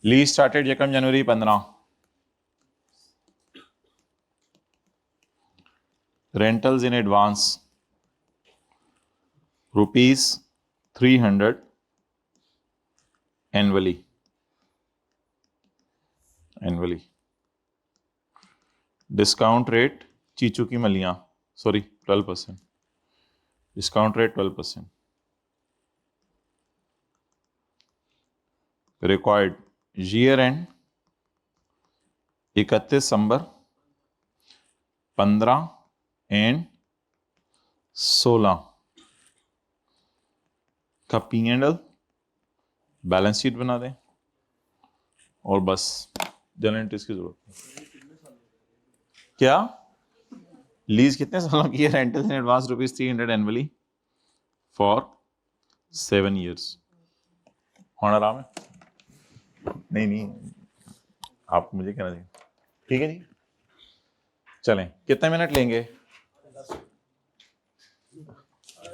Lease started यकम January 15, rentals in advance ₹300 annually discount rate चीचू की मलियां, sorry 12%, discount rate 12%, required year end 31 December, 15 and 16 का P&L balance sheet बना दें और बस जनरल एंट्रीज की जरूरत है। क्या लीज कितने सालों की है? Rental in advance ₹300 annually for 7 years। होना आराम है? नहीं, आप मुझे कहना चाहिए। ठीक है जी, चलें कितने मिनट लेंगे?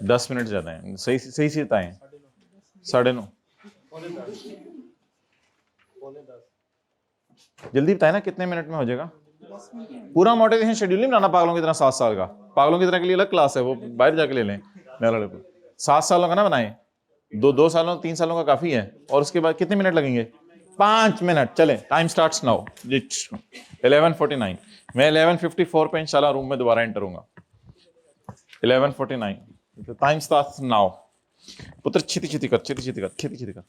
10 मिनट ज्यादा है। सही सही से बताएं। 9:30। जल्दी बताए ना, कितने मिनट में हो जाएगा? पूरा मोटिवेशन शेड्यूल नहीं बनाना पागलों की तरह 7 साल का। पागलों की तरह के लिए अलग क्लास है, वो बाहर जाके ले लें। 7 सालों का ना बनाएं, 2 सालों 3 सालों का काफी है। और उसके बाद कितने मिनट लगेंगे? 5 मिनट। चले, टाइम स्टार्ट्स नाउ। 11:49। मैं 11:54 पे इंशाल्लाह रूम में दोबारा एंटर होऊंगा। 11:49 टाइम स्टार्ट्स नाउ। पुत्र छिति छिति कर, छिति छिति कर, छिति छिति कर।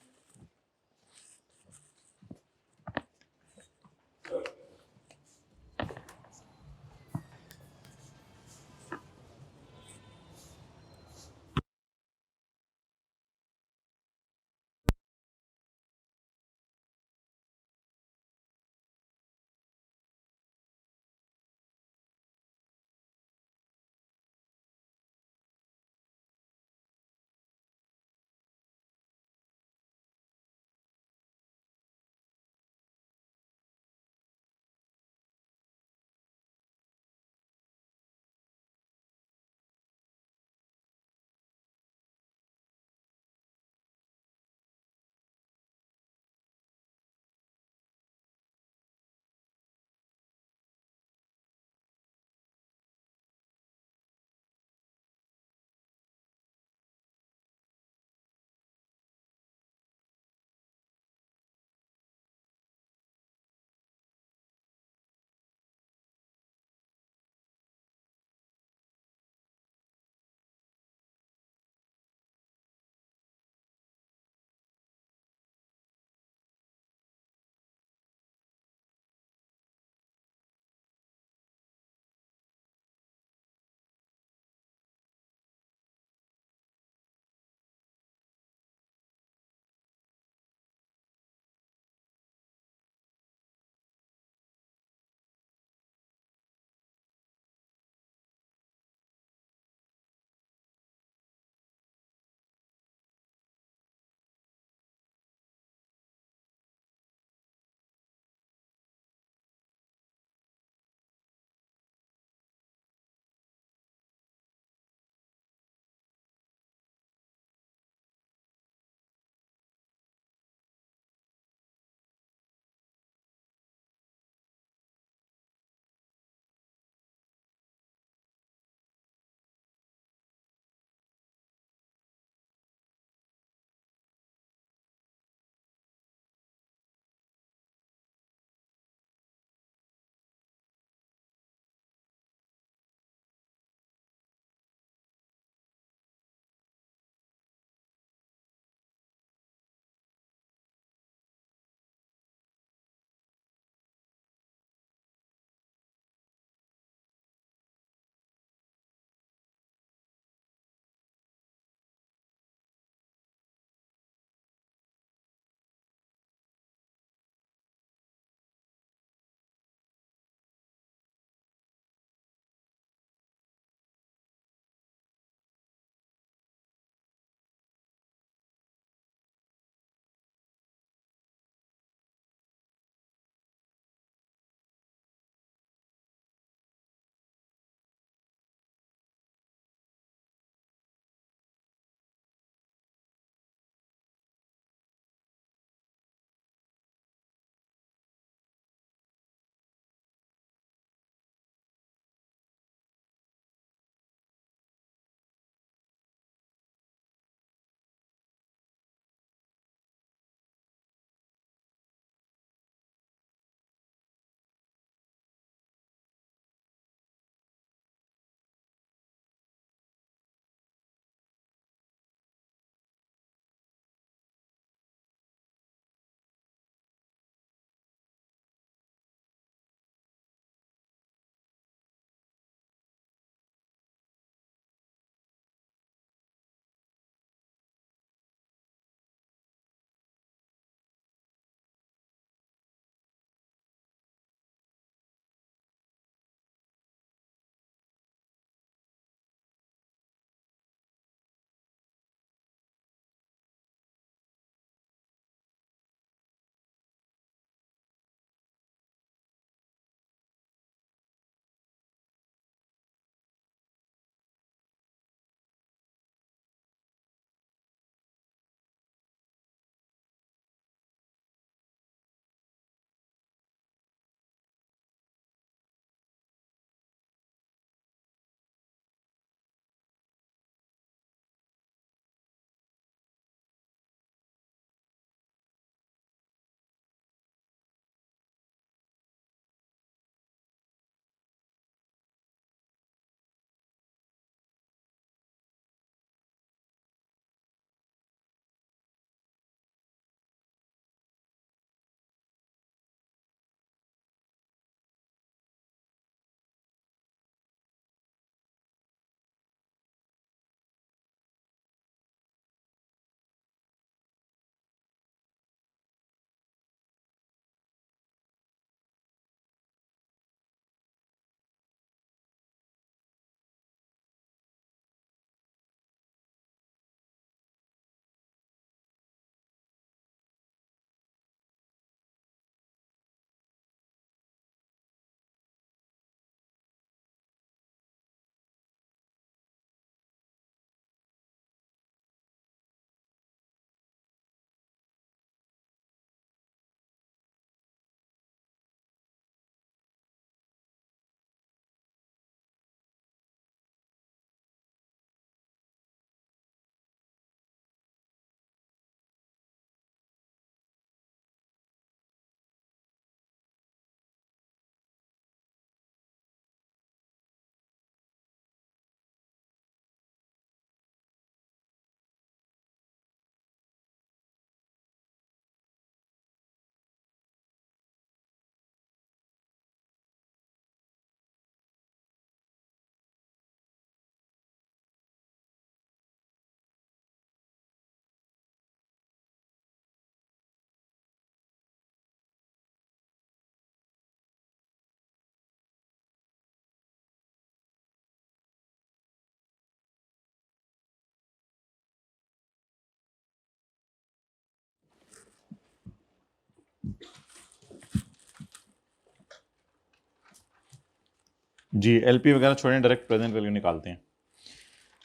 जी एलपी वगैरह छोड़ें, डायरेक्ट प्रेजेंट वैल्यू निकालते हैं।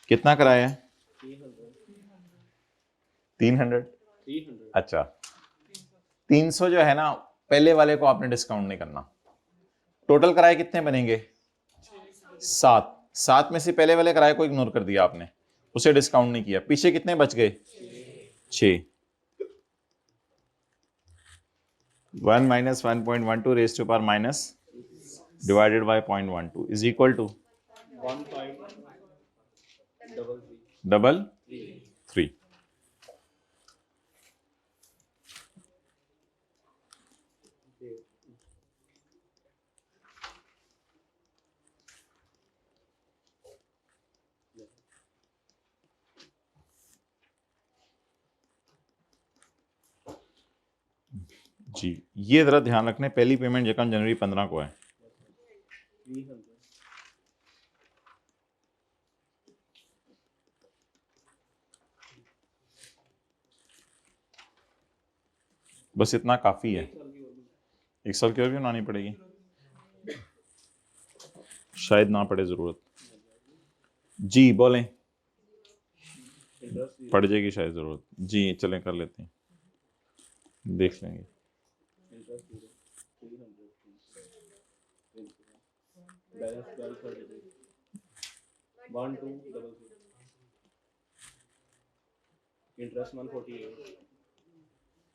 कितना कराया है? 300। अच्छा 300 जो है ना, पहले वाले को आपने डिस्काउंट नहीं करना। टोटल किराए कितने बनेंगे? 7। 7 में से पहले वाले किराए को इग्नोर कर दिया आपने, उसे डिस्काउंट नहीं किया। पीछे कितने बच गए? 6। 1 minus 1.12 raise to power minus divided by 0.12 is equal to 1533। जी ये जरा ध्यान रखने, पहली पेमेंट यकम जनवरी 15 को है। बस इतना काफी है। 1 साल की और भी बनानी पड़ेगी, शायद ना पड़े जरूरत। जी बोलें, पड़ जाएगी शायद जरूरत। जी चलें कर लेते हैं, देख लेंगे। Interest 148,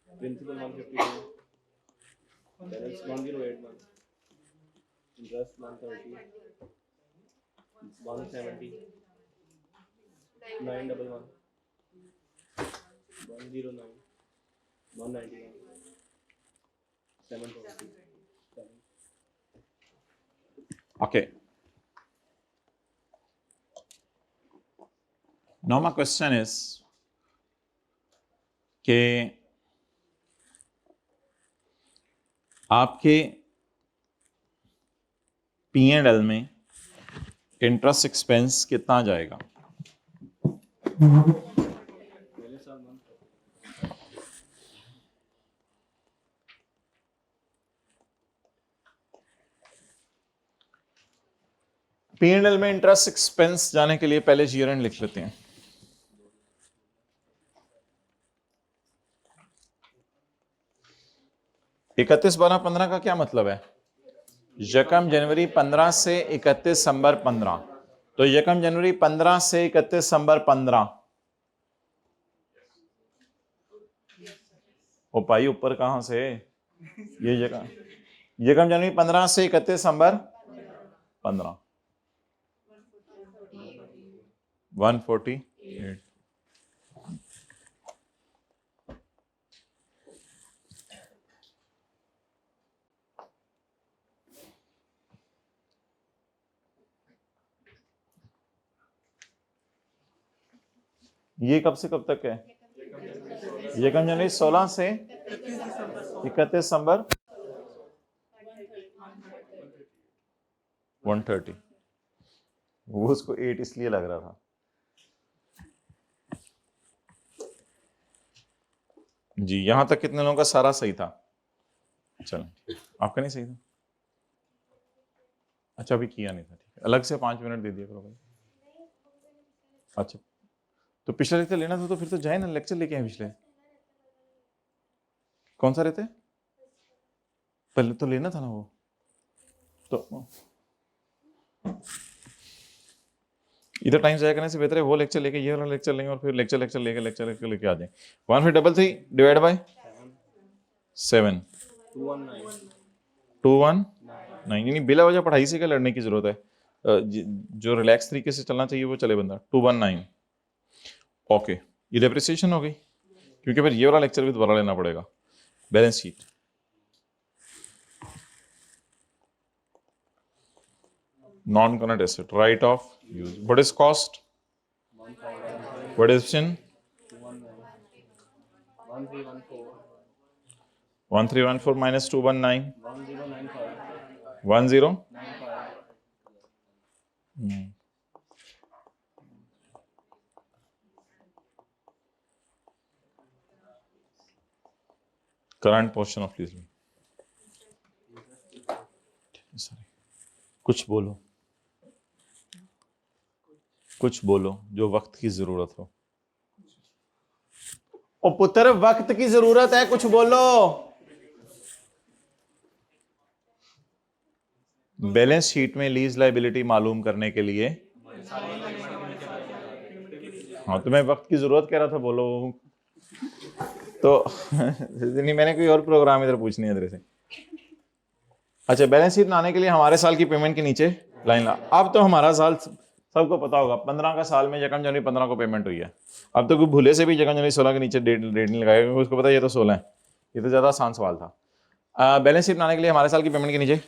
principal 152, balance 108 months, interest 130, 170, 911, 109, 191, 720, 7. Okay. Now my question is कि आपके P&L में इंटरेस्ट एक्सपेंस कितना जाएगा? पहले साल मंथ P&L में इंटरेस्ट एक्सपेंस जाने के लिए पहले ईयर एंड लिख लेते हैं। इकतीस 12-15 का क्या मतलब है? यकम जनवरी 15 से 31 दिसंबर 15। तो यकम जनवरी 15 से 31 दिसंबर 15। ओ भाई ऊपर कहां से? ये यकम जनवरी 15 से 31 दिसंबर 15। 148। ये कब से कब तक है? यकम जनवरी 16 से 31 दिसंबर 130। वो उसको 8 इसलिए लग रहा था। जी यहां तक कितने लोगों का सारा सही था? चलो आपका नहीं सही था। अच्छा अभी किया नहीं था, ठीक है, अलग से 5 मिनट दे दिया करो भाई। अच्छा तो पिछला लेक्चर लेना था तो फिर तो जाए ना, लेक्चर लेके आए पिछले। कौन सा रहते? पहले तो लेना था ना वो तो। इधर टाइम जाया करने से बेहतर है वो लेक्चर लेके ये वाला लेक्चर लेंगे और फिर लेक्चर लेके आ जाए। 1533 डिवाइड बाय 7 219 यानी बिला वजह पढ़ाई से क्या लड़ने की जरूरत है? जो रिलैक्स तरीके से चलना चाहिए वो चले बंदा। 219। ओके ये डेप्रिसिएशन हो गई, क्योंकि फिर ये वाला लेक्चर भी दोबारा लेना पड़ेगा। Balance sheet non current asset right of use. What is cost? What is option? 1314 minus 219 10 current portion of lease. कुछ बोलो। कुछ बोलो जो वक्त की जरूरत हो। ओ पुत्र, वक्त की जरूरत है, कुछ बोलो। बैलेंस शीट में लीज लाइबिलिटी मालूम करने के लिए, हाँ तुम्हें वक्त की जरूरत कह रहा था, बोलो। तो नहीं, मैंने कोई और प्रोग्राम इधर पूछनी है तेरे से। अच्छा, बैलेंस शीट बनाने के लिए हमारे साल की पेमेंट के नीचे लाइन ला। अब तो हमारा साल सबको पता होगा, 15 का साल में 1 जनवरी 15 को पेमेंट हुई है। अब तो कोई भूले से भी 1 जनवरी 16 के नीचे डेट नहीं लगाएगा, क्योंकि उसको पता है ये तो 16 है। ये तो ज्यादा आसान सवाल था। बैलेंस शीट बनाने के लिए हमारे साल की पेमेंट के नीचे,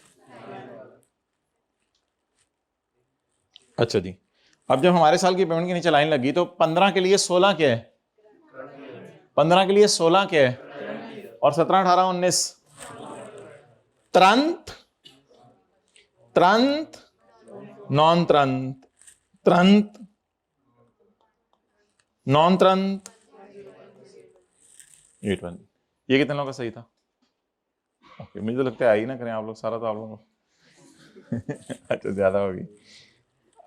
अच्छा जी, अब जब हमारे साल की पेमेंट के नीचे लाइन लगी तो 15 के लिए 16 क्या है? 15 के लिए 16 क्या है? और 17, 18, 19 त्रंत, त्रंत, नॉन त्रंत, त्रंत, नॉन त्रंत, 8 ये कितने लोगों का सही था? ओके, मुझे तो लगता है आई ना करें आप लोग, सारा तो आप लोगों को अच्छा ज्यादा होगी।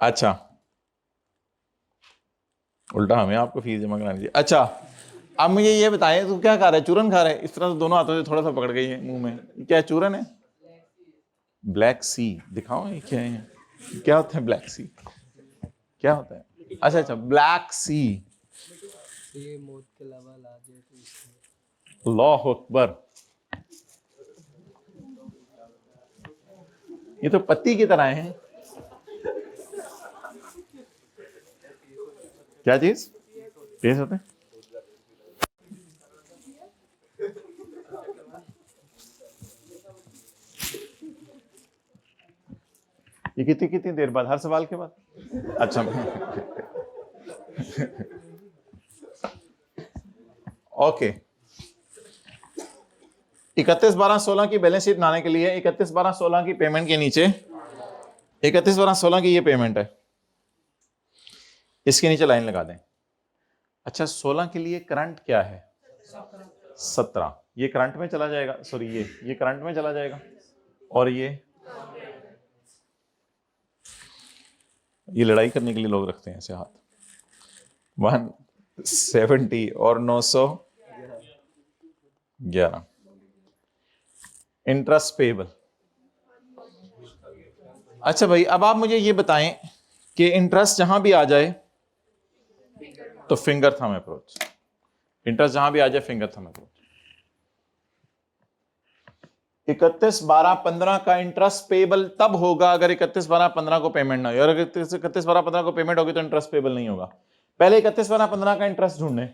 अच्छा, उल्टा हमें आपको फीस जमा करानी चाहिए। अच्छा, अब मुझे ये बताएं, तू क्या खा रहा है? चूरन खा रहा है? इस तरह से दोनों हाथों से थोड़ा सा पकड़ गई है मुंह में, क्या चूरन है? ब्लैक सी, दिखाओ ये क्या है, क्या होता है ब्लैक सी, क्या होता है? अच्छा अच्छा, ब्लैक सी, ये मौत के अलावा इलाज है तो इसमें अल्लाह अकबर। ये तो पत्ती की तरह है। क्या चीज तेज होते हैं? ये कितनी कितनी देर बाद? हर सवाल के बाद? अच्छा ओके, 31/12/16 की बैलेंस शीट बनाने के लिए 31/12/16 की पेमेंट के नीचे 31/12/16 की ये पेमेंट है, इसके नीचे लाइन लगा दें। अच्छा, 16 के लिए करंट क्या है? 17, ये करंट में चला जाएगा, सॉरी ये करंट में चला जाएगा, और ये लड़ाई करने के लिए लोग रखते हैं ऐसे हाथ। 170 और 911 इंटरेस्ट पेबल। अच्छा भाई, अब आप मुझे ये बताएं कि इंटरेस्ट जहां भी आ जाए तो फिंगर थंब अप्रोच, इंटरेस्ट जहां भी आ जाए फिंगर थंब अप्रोच। 31/12/15 का इंटरेस्ट पेबल तब होगा अगर 31/12/15 को पेमेंट ना हो, और अगर 31/12/15 को पेमेंट होगी तो इंटरेस्ट पेबल नहीं होगा। पहले 31/12/15 का इंटरेस्ट ढूंढने,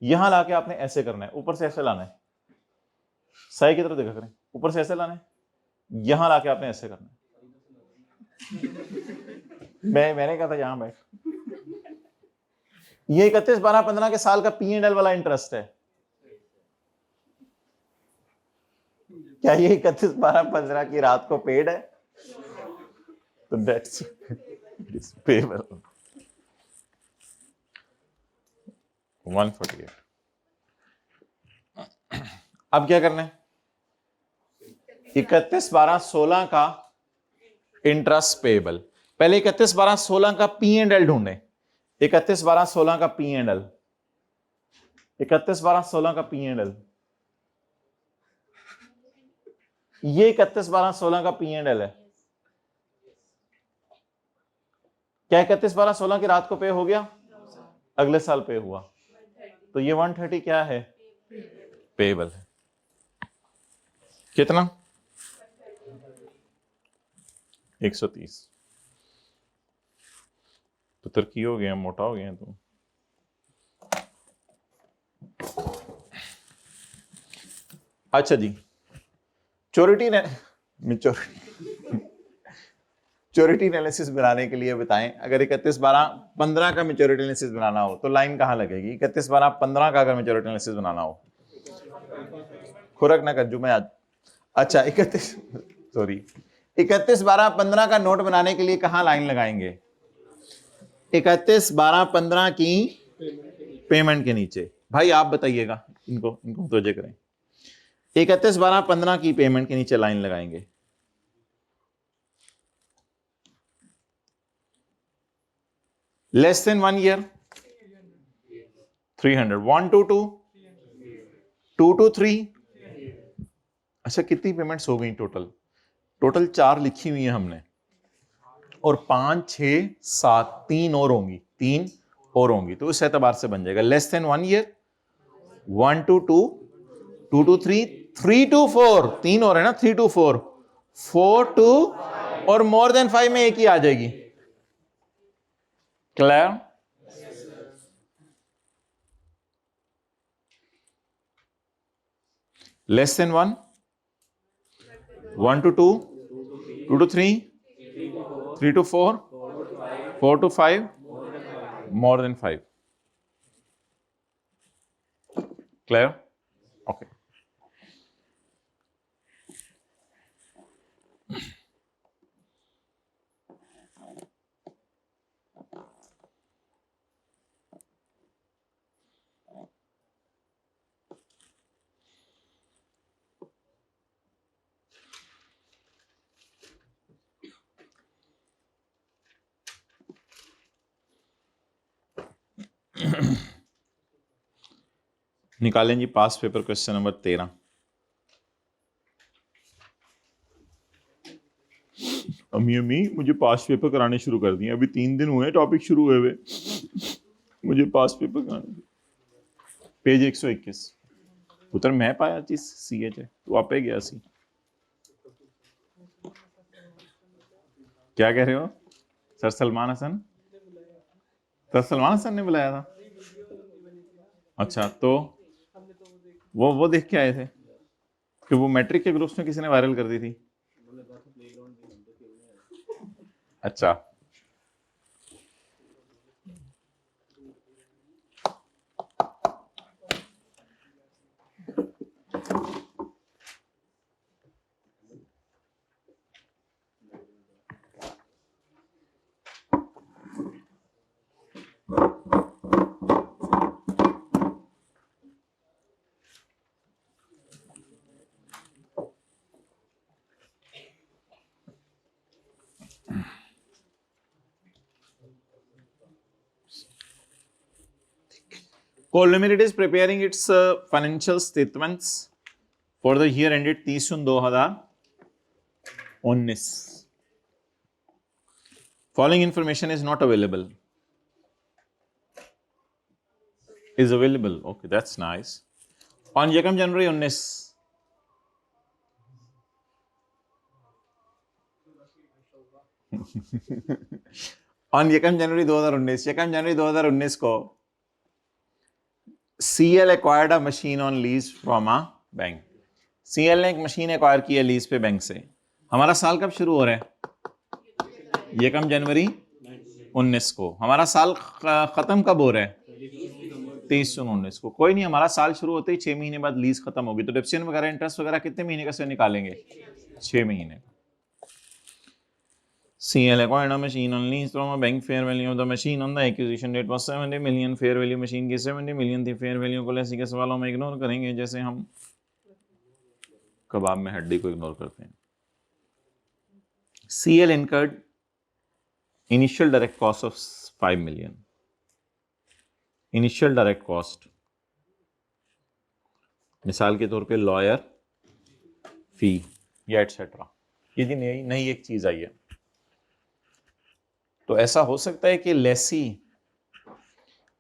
यहां लाके आपने ऐसे करना है, ऊपर से ऐसे लाना है, सही की तरफ देखा करें, ऊपर से ऐसे लाना है, यहां लाके आपने ऐसे करना है। मैंने कहा था यहां बैठ। ये 31/12/15 के साल का P&L वाला इंटरेस्ट है। क्या ये 31/12/15 की रात को पेड है? तो दैट्स पेबल 148। अब क्या करना है? 31/12/16 का इंटरेस्ट पेबल, पहले 31/12/16 का P&L ढूंढे। 31/12/16 का P&L, 31/12/16 का P&L, ये 31/12/16 का P&L है। क्या 31/12/16 की रात को पे हो गया? अगले साल पे हुआ, तो ये 130 क्या है? पेबल है। कितना? 130। तो तुर्की हो गया, मोटा हो गया तुम। अच्छा जी, चोरिटी मैच्योरिटी एनालिसिस बनाने के लिए बताएं, अगर 31/12/15 का मैच्योरिटी एनालिसिस बनाना हो तो लाइन कहां लगेगी? 31/12/15 का अगर मैच्योरिटी एनालिसिस बनाना हो, खुरक ना कर मैं आज। अच्छा, 31/12/15 का नोट बनाने के लिए कहां लाइन लगाएंगे? 31/12/15 की पेमेंट के नीचे। भाई आप बताइएगा, इनको तोजे करें। 31/12/15 की पेमेंट के नीचे लाइन लगाएंगे। Less than 1 year 300, 1 to 2, 2 to 3। अच्छा कितनी पेमेंट्स हो गई टोटल? टोटल 4 लिखी हुई है हमने, और 5 6 7 3 और होंगी, 3 और होंगी, तो इस एतबार से बन जाएगा less than 1 year 1 to 2, 2 to 3, 3 to 4, 3 और है ना, 3 to 4, 4 to, और मोर देन 5 में एक ही आ जाएगी। Clear? Less than 1, 1 to 2, 2 to 3, 3 to 4, 4 to 5, more than 5। Clear? Okay. निकालें जी पास पेपर क्वेश्चन नंबर 13। अम्मी मुझे पास पेपर कराने शुरू कर दिए, अभी 3 दिन हुए टॉपिक शुरू हुए, मुझे पास पेपर कराने। पेज 121। पुत्र मैं पाया चीज CH है, तू आपे गया सी। क्या कह रहे हो सर? सलमान हसन, सर सलमान हसन ने बुलाया था? अच्छा, तो वो देख के आए थे कि वो मैट्रिक के ग्रुप्स में किसी ने वायरल कर दी थी। अच्छा, Core Limited is preparing its financial statements for the year ended 30/6/2019. Following information is not available. Is available. Okay, that's nice. On January 19, on January 2019 को CL acquired a machine on lease from a bank. CL ने एक machine acquire की है lease पे bank से। हमारा साल कब शुरू हो रहा है? जनवरी 19 को। हमारा साल खत्म कब हो रहा है? 30/6/19 को। कोई नहीं, हमारा साल शुरू होते ही 6 महीने बाद लीज खत्म होगी, तो डिप्सियन वगैरह इंटरेस्ट वगैरह कितने महीने का से निकालेंगे? 6 महीने। CL acquired a machine on lease from a bank. Fair value of the machine on the acquisition date was 70 million. Fair value machine की 70 million थी। Fair value को लेसी के सवालों में इग्नोर करेंगे, जैसे हम कबाब में हड्डी को इग्नोर करते हैं। CL incurred initial direct cost of 5 million. Initial direct cost, मिसाल के तौर पे लॉयर फी या एटसेट्रा, ये नई एक चीज आई है। तो ऐसा हो सकता है कि लेसी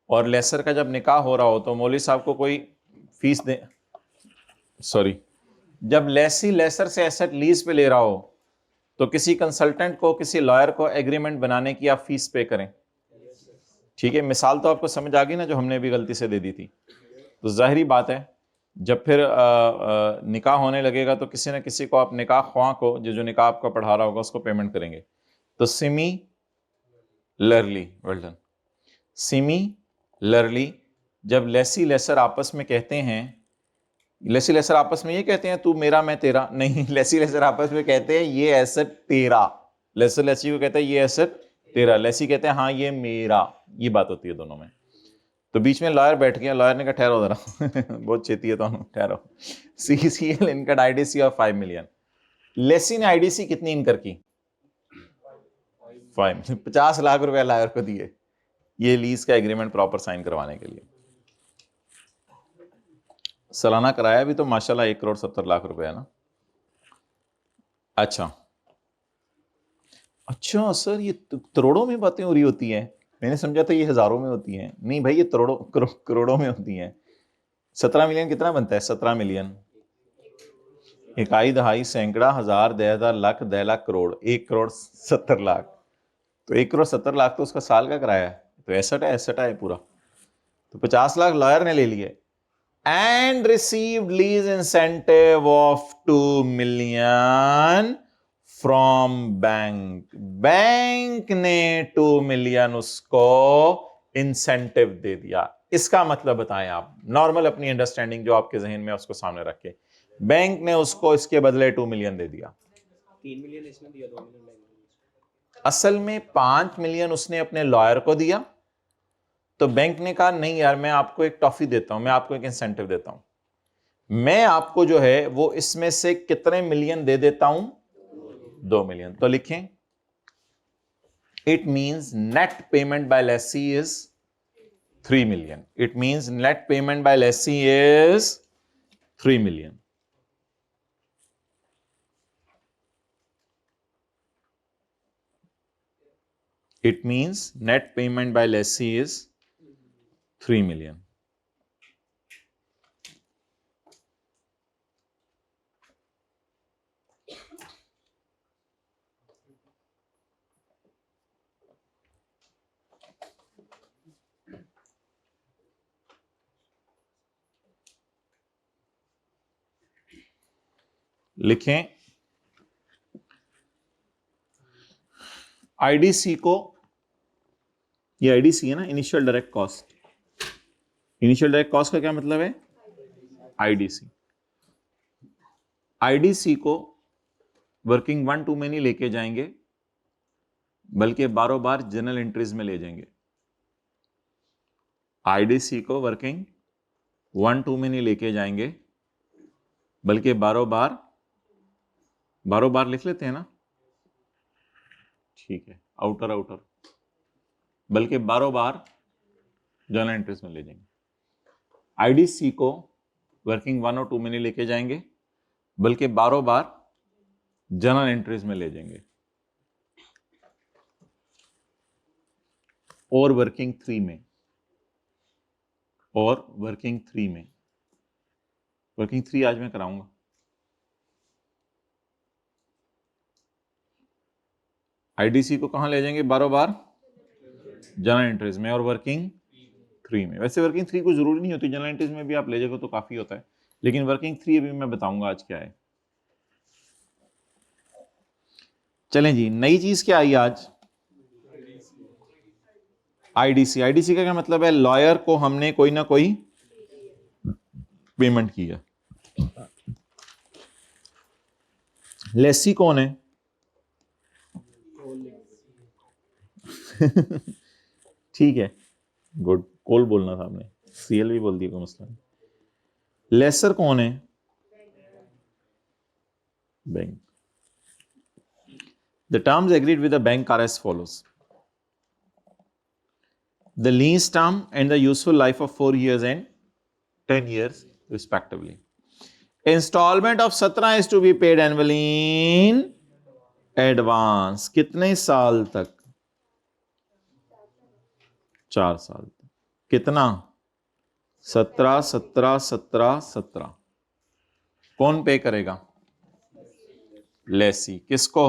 और लेसर का जब निकाह हो रहा हो तो मौलवी साहब को कोई फीस दे, सॉरी, जब लेसी लेसर से एसेट लीज पे ले रहा हो तो किसी कंसल्टेंट को, किसी लॉयर को एग्रीमेंट बनाने की आप फीस पे करें। ठीक है, मिसाल तो आपको समझ आ गई ना, जो हमने भी गलती से दे दी थी। तो जाहिर बात है जब फिर निकाह होने लगेगा तो किसी न किसी को आप निकाह ख्वाह को, जो निकाह आपका पढ़ा रहा होगा, उसको पेमेंट करेंगे। तो सिमिलरली जब लेसी लेसर आपस में कहते हैं, लेसी लेसर आपस में ये कहते हैं तू मेरा मैं तेरा, नहीं, लेसी लेसर आपस में कहते हैं ये एसेट तेरा, लेसर लेसी को कहता है ये एसेट तेरा, लेसी कहते हैं हाँ ये मेरा, ये बात होती है दोनों में। तो बीच में लॉयर बैठ गया, लॉयर ने कहा ठहरो जरा बहुत चेती है तो ठहरो। CCL incurred IDC of 5 million. Lessee ने IDC कितनी इनकर की? 5 50 लाख रुपया लॉयर को दिए। ये लीज का एग्रीमेंट प्रॉपर साइन करवाने के लिए। सालाना किराया भी तो माशाल्लाह 1,70,00,000 रुपए है ना। अच्छा अच्छा सर, ये करोड़ों में बातें हो रही होती हैं, मैंने समझा था ये हजारों में होती हैं। नहीं भाई, ये करोड़ों में होती हैं। 17 मिलियन कितना बनता है? 17 मिलियन, इकाई दहाई सैकड़ा हजार 10,000 लाख 10 लाख करोड़, 1,70,00,000। तो 1,70,00,000 तो उसका साल का किराया है, तो ऐसठ है पूरा। तो 50 लाख लॉयर ने ले लिए and received lease incentive of 2 million from bank. Bank ने 2 मिलियन उसको इंसेंटिव दे दिया। इसका मतलब बताएं आप, नॉर्मल अपनी अंडरस्टैंडिंग जो आपके जहन में उसको सामने रख के, बैंक ने उसको इसके बदले 2 मिलियन दे दिया। 3 मिलियन इसने दिया, 2 मिलियन बैंक ने। असल में 5 मिलियन उसने अपने लॉयर को दिया, तो बैंक ने कहा नहीं यार, मैं आपको एक टॉफी देता हूं, मैं आपको एक इंसेंटिव देता हूं, मैं आपको जो है वो इसमें से कितने मिलियन दे देता हूं? 2 मिलियन। तो लिखें, it means net payment by lessee is 3 million. It means net payment by lessee is 3 million. It means net payment by lessee is 3 million. लिखें, आईडीसी को, ये आईडीसी है ना, initial direct cost. Initial direct cost का क्या मतलब है? IDC. IDC को वर्किंग 1-2 में नहीं लेके जाएंगे, बल्कि बारों बार जनरल एंट्रीज में ले जाएंगे। आईडीसी को वर्किंग 1-2 में नहीं लेके जाएंगे, बल्कि बारों बार लिख लेते हैं ना, ठीक है, आउटर, बल्कि बारों बार जनरल एंट्रीज में ले जाएंगे। आईडीसी को वर्किंग 1 और 2 में नहीं लेके जाएंगे, बल्कि बारों बार जनरल एंट्रीज में ले जाएंगे। और वर्किंग 3 में, वर्किंग 3 आज मैं कराऊंगा। आईडीसी को कहां ले जाएंगे? बारों बार जनरल एंट्रीज में और वर्किंग 3 में। वैसे वर्किंग 3 को जरूरी नहीं होती, जनरल एंट्रीज में भी आप ले जाओगे तो काफी होता है, लेकिन वर्किंग 3 अभी मैं बताऊंगा आज क्या है। चलें जी, नई चीज क्या आई आज? आईडीसी। आईडीसी का क्या मतलब है? लॉयर को हमने कोई ना कोई पेमेंट किया। लेसी कौन है? ठीक है, गुड, कोल बोलना था आपने, सीएल भी बोल दिया, कोई मसला नहीं। लेसर कौन है? Bank. The terms agreed with the bank are as follows. The lease term and the useful life of 4 years and 10 years respectively. Installment of 17 is to be paid annually in advance. कितने साल तक? 4 साल तक। कितना? 17 17 17 17। कौन पे करेगा? लेसी। किसको?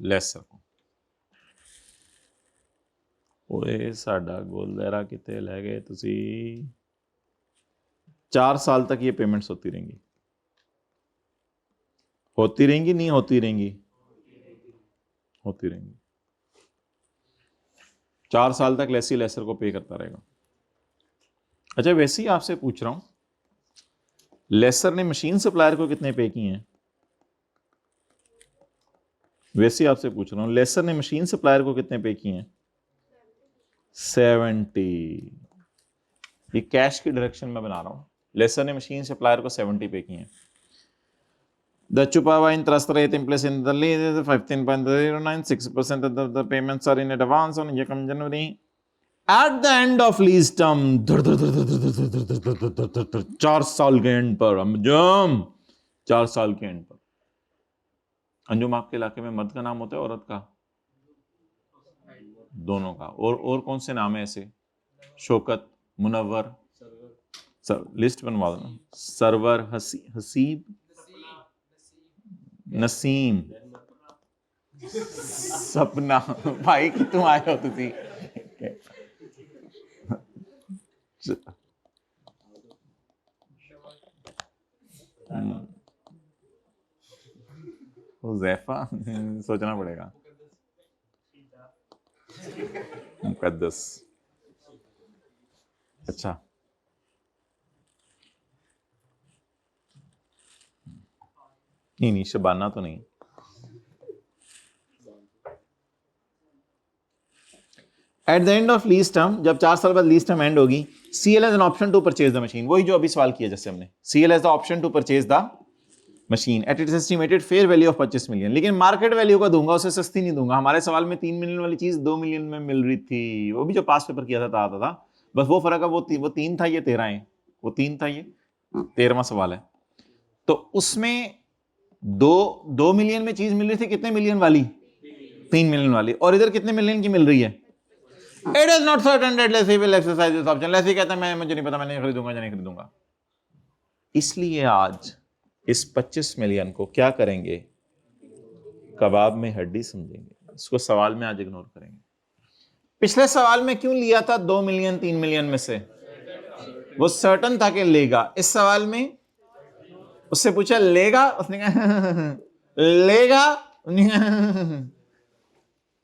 लेसर को। ओए साडा गोलदारा किते ले गए तुसी? 4 साल तक ये पेमेंट्स होती रहेंगी। नहीं होती रहेंगी? होती रहेंगी। 4 साल तक लेसी लेसर को पे करता रहेगा। अच्छा, वैसे ही आपसे पूछ रहा हूं, लेसर ने मशीन सप्लायर को कितने पे किए हैं? वैसे ही आपसे पूछ रहा हूं, लेसर ने मशीन सप्लायर को कितने पे किए हैं? 70। ये कैश की डायरेक्शन में बना रहा हूं। लेसर ने मशीन सप्लायर को 70 पे किए हैं। The Chupawa interest rate in place in the lease is 15.09, 6% of the payments are in advance on Yekam January. At the end of lease term, 4 साल के एंड पर अंजुम, 4 साल के एंड पर। अंजुम आपके इलाके में मर्द का नाम होता है औरत का? दोनों का। और कौन से नाम है ऐसे? शौकत, मुनव्वर, सर लिस्ट बनवा दो। सरवर, हसीब, नसीम, सपना। भाई कि तुम आए हो तुसी हुज़ैफा, सोचना पड़ेगा। मुकद्दस, अच्छा नहीं, शबाना तो नहीं। At the end of lease term, जब 4 साल बाद लीज टर्म एंड होगी, CL has an option to purchase the machine. वही जो अभी सवाल किया जैसे हमने, CL has the option to purchase the machine at its estimated fair value of 25 million. लेकिन मार्केट वैल्यू का दूंगा, उसे सस्ती नहीं दूंगा। हमारे सवाल में 3 मिलियन वाली चीज 2 मिलियन में मिल रही थी, वो भी जो पास पेपर किया था आता था। बस वो फर्क है, वो 3 था, ये 13 है। वो 3 था, ये 13वां सवाल है। तो उसमें 2 मिलियन में चीज मिल रही थी, कितने मिलियन वाली? 3 मिलियन वाली। और इधर कितने मिलियन की मिल रही है? It is not certain that lessee will exercise this option. Lessee कहता है मैं, मुझे नहीं पता, मैं नहीं खरीदूंगा या नहीं खरीदूंगा। इसलिए आज इस 25 मिलियन को क्या करेंगे? कबाब में हड्डी समझेंगे। इसको सवाल में आज इग्नोर करेंगे। पिछले सवाल में क्यों लिया था 2 मिलियन 3 मिलियन में से? वो सर्टन था कि लेगा। इस सवाल में उससे पूछा लेगा, उसने कहा लेगा,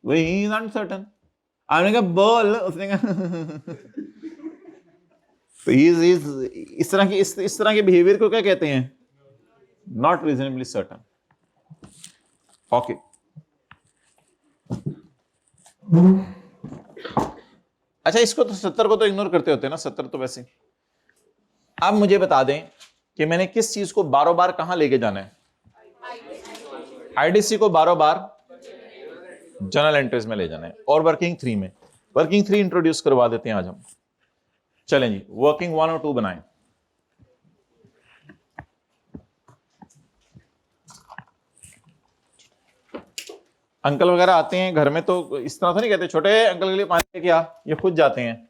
वही इज अनसर्टन। आपने कहा बोल, उसने कहा तो इस तरह के बिहेवियर को क्या कहते हैं? Not reasonably certain. ओके, अच्छा इसको तो 70 को तो इग्नोर करते होते हैं ना, 70 तो वैसे। अब मुझे बता दें कि मैंने किस चीज को बारों बार कहां लेके जाना है? आईडीसी को बारों बार जनरल एंट्रीज में ले जाना है, और वर्किंग 3 में। वर्किंग 3 इंट्रोड्यूस करवा देते हैं आज हम। चलें जी, वर्किंग 1 और 2 बनाएं। अंकल वगैरह आते हैं घर में तो इस तरह से नहीं कहते छोटे अंकल के लिए पानी लेके आ, ये खुद जाते हैं।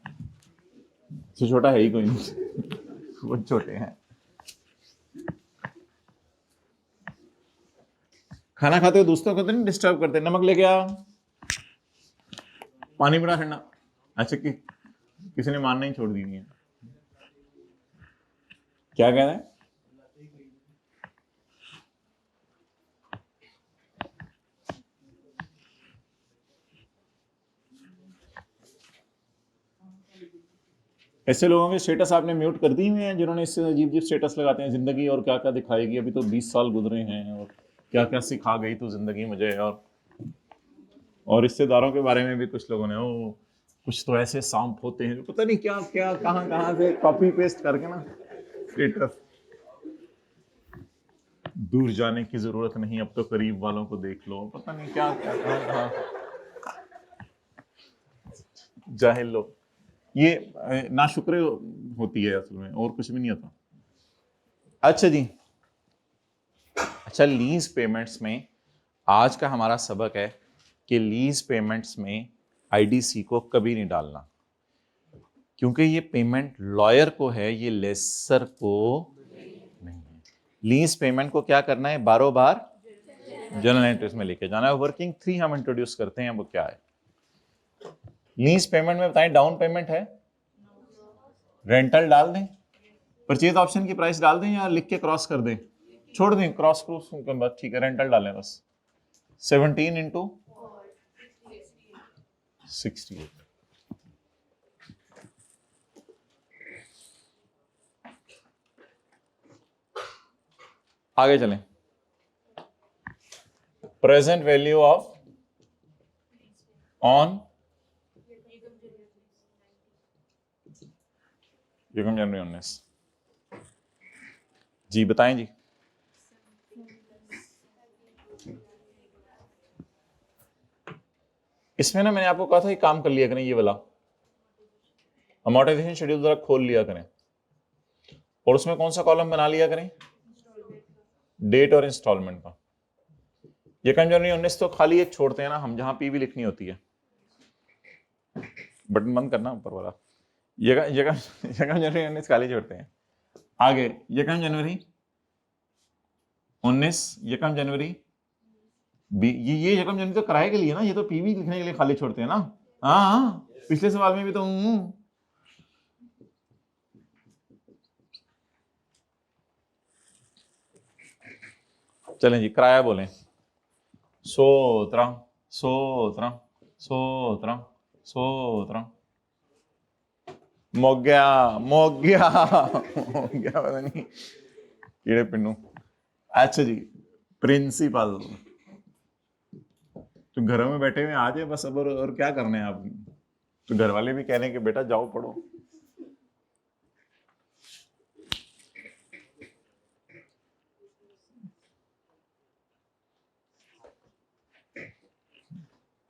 तो छोटा है ही कोई नहीं, वो छोटे हैं। खाना खाते हो दोस्तों को तो नहीं डिस्टर्ब करते, नमक लेके आ, पानी बड़ा ठंडा। अच्छा कि किसी ने मानना ही छोड़ दी है। क्या कह रहे हैं? ऐसे लोगों के स्टेटस आपने म्यूट कर दी हुए हैं जिन्होंने इससे अजीब अजीब स्टेटस लगाते हैं, जिंदगी और क्या क्या दिखाएगी, अभी तो 20 साल गुजरे हैं और क्या क्या सिखा गई तो जिंदगी मुझे। और रिश्तेदारों के बारे में भी कुछ लोगों ने, ओ कुछ तो ऐसे सांप होते हैं, पता नहीं क्या क्या कहां से कॉपी पेस्ट करके ना स्टेटस। दूर जाने की जरूरत नहीं, अब तो करीब वालों को देख लो, पता नहीं क्या क्या कहां। जाहिल लोग, ये नाशुक्र होती है असल में, और कुछ भी नहीं होता। अच्छा जी, अच्छा लीज पेमेंट्स में आज का हमारा सबक है कि लीज पेमेंट्स में आईडीसी को कभी नहीं डालना, क्योंकि ये पेमेंट लॉयर को है, ये लेसर को नहीं है। लीज पेमेंट को क्या करना है? बारों बार जनरल एंट्रीज में लेके जाना है। वर्किंग 3 हम इंट्रोड्यूस करते हैं, वो क्या है? लीज पेमेंट में बताएं, डाउन पेमेंट है, रेंटल डाल दें, परचेज ऑप्शन की प्राइस डाल दें या लिख के क्रॉस कर दें? छोड़ दें क्रॉस के बाद, ठीक है रेंटल डालें बस। 17 इंटू 68। आगे चलें। प्रेजेंट वैल्यू ऑफ ऑन युगम जनवरी 19 जी, बताएं जी। इसमें ना मैंने आपको कहा था कि काम कर लिया करें ये वाला अमोर्टाइजेशन शेड्यूल जरा खोल लिया करें और उसमें कौन सा कॉलम बना लिया करें, डेट और इंस्टॉलमेंट का। यकम जनवरी 19 तो खाली एक छोड़ते हैं ना हम, जहां पीवी लिखनी होती है। बटन बंद करना ऊपर वाला। यकम जनवरी 19 खाली छोड़ते हैं। आगे यकम जनवरी 19, यकम जनवरी ये यकम जनवरी तो किराए के लिए ना, ये तो पीवी लिखने के लिए खाली छोड़ते हैं ना। हाँ पिछले सवाल में भी तो चलें जी, किराया बोलें। 17 17 17 17 मोग्या पता नहीं कीड़े पिन्नू। अच्छा जी, प्रिंसिपल तो घरों में बैठे हुए आ जाए बस अब, और क्या करने हैं आप। तो घर वाले भी कह रहे हैं कि बेटा जाओ पढ़ो।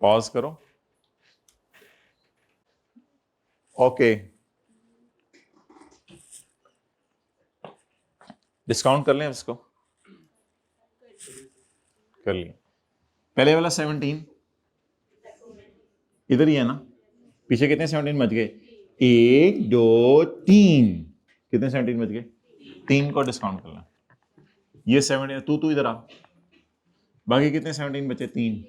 पॉज करो। ओके, डिस्काउंट कर लें इसको, कर लिए। पहले वाला 17 इधर ही है ना, पीछे कितने 17 बच गए, 1 2 3, कितने 17 बच गए, 3 को डिस्काउंट कर लें। ये 17 तू इधर आ, बाकी कितने 17 बचे, 3,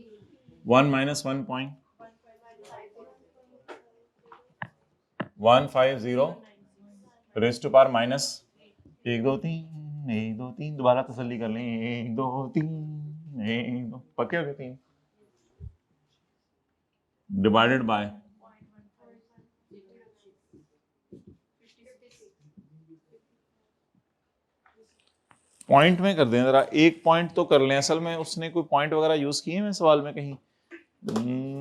1 minus 1.150 raise to power minus 1 2 3 1 2 3, दोबारा तसल्ली कर लें, 1 2 3 1 2, पक्के हो गए 3 डिवाइडेड बाय पॉइंट में कर दें जरा, एक पॉइंट तो कर लें। असल में उसने कोई पॉइंट वगैरह यूज किए हैं सवाल में, कहीं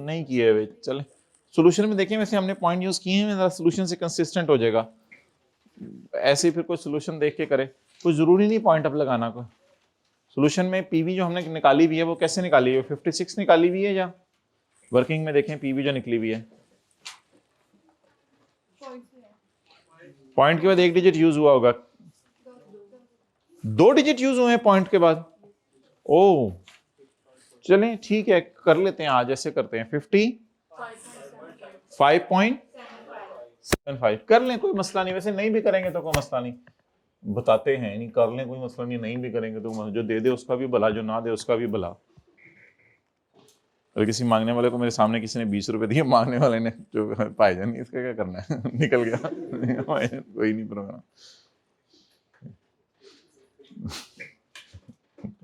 नहीं किए हुए। चले सॉल्यूशन में देखें, वैसे हमने पॉइंट यूज किए हैं, जरा सॉल्यूशन से कंसिस्टेंट हो जाएगा। ऐसे ही फिर कोई सॉल्यूशन देख के करे, कोई जरूरी नहीं पॉइंट अप लगाना। को सॉल्यूशन में पीवी जो हमने निकाली हुई है वो कैसे निकाली है, 56 निकाली हुई है, या वर्किंग में देखें पीवी जो निकली हुई है, पॉइंट के बाद 1 डिजिट यूज हुआ होगा, 2 डिजिट यूज हुए हैं पॉइंट के बाद। ओ चलें ठीक है, कर लेते हैं आज ऐसे करते हैं, 55.75 कर लें, कोई मसला नहीं। वैसे नहीं भी करेंगे तो कोई मसला नहीं, बताते हैं नहीं, कर लें कोई मसला नहीं। नहीं भी करेंगे तो जो दे दे उसका भी भला, जो ना दे उसका भी भला। और किसी मांगने वाले को मेरे सामने किसी ने 20 रुपए दिए, मांगने वाले ने जो भाईजान नहीं, इसका क्या करना है निकल गया कोई नहीं प्रोग्राम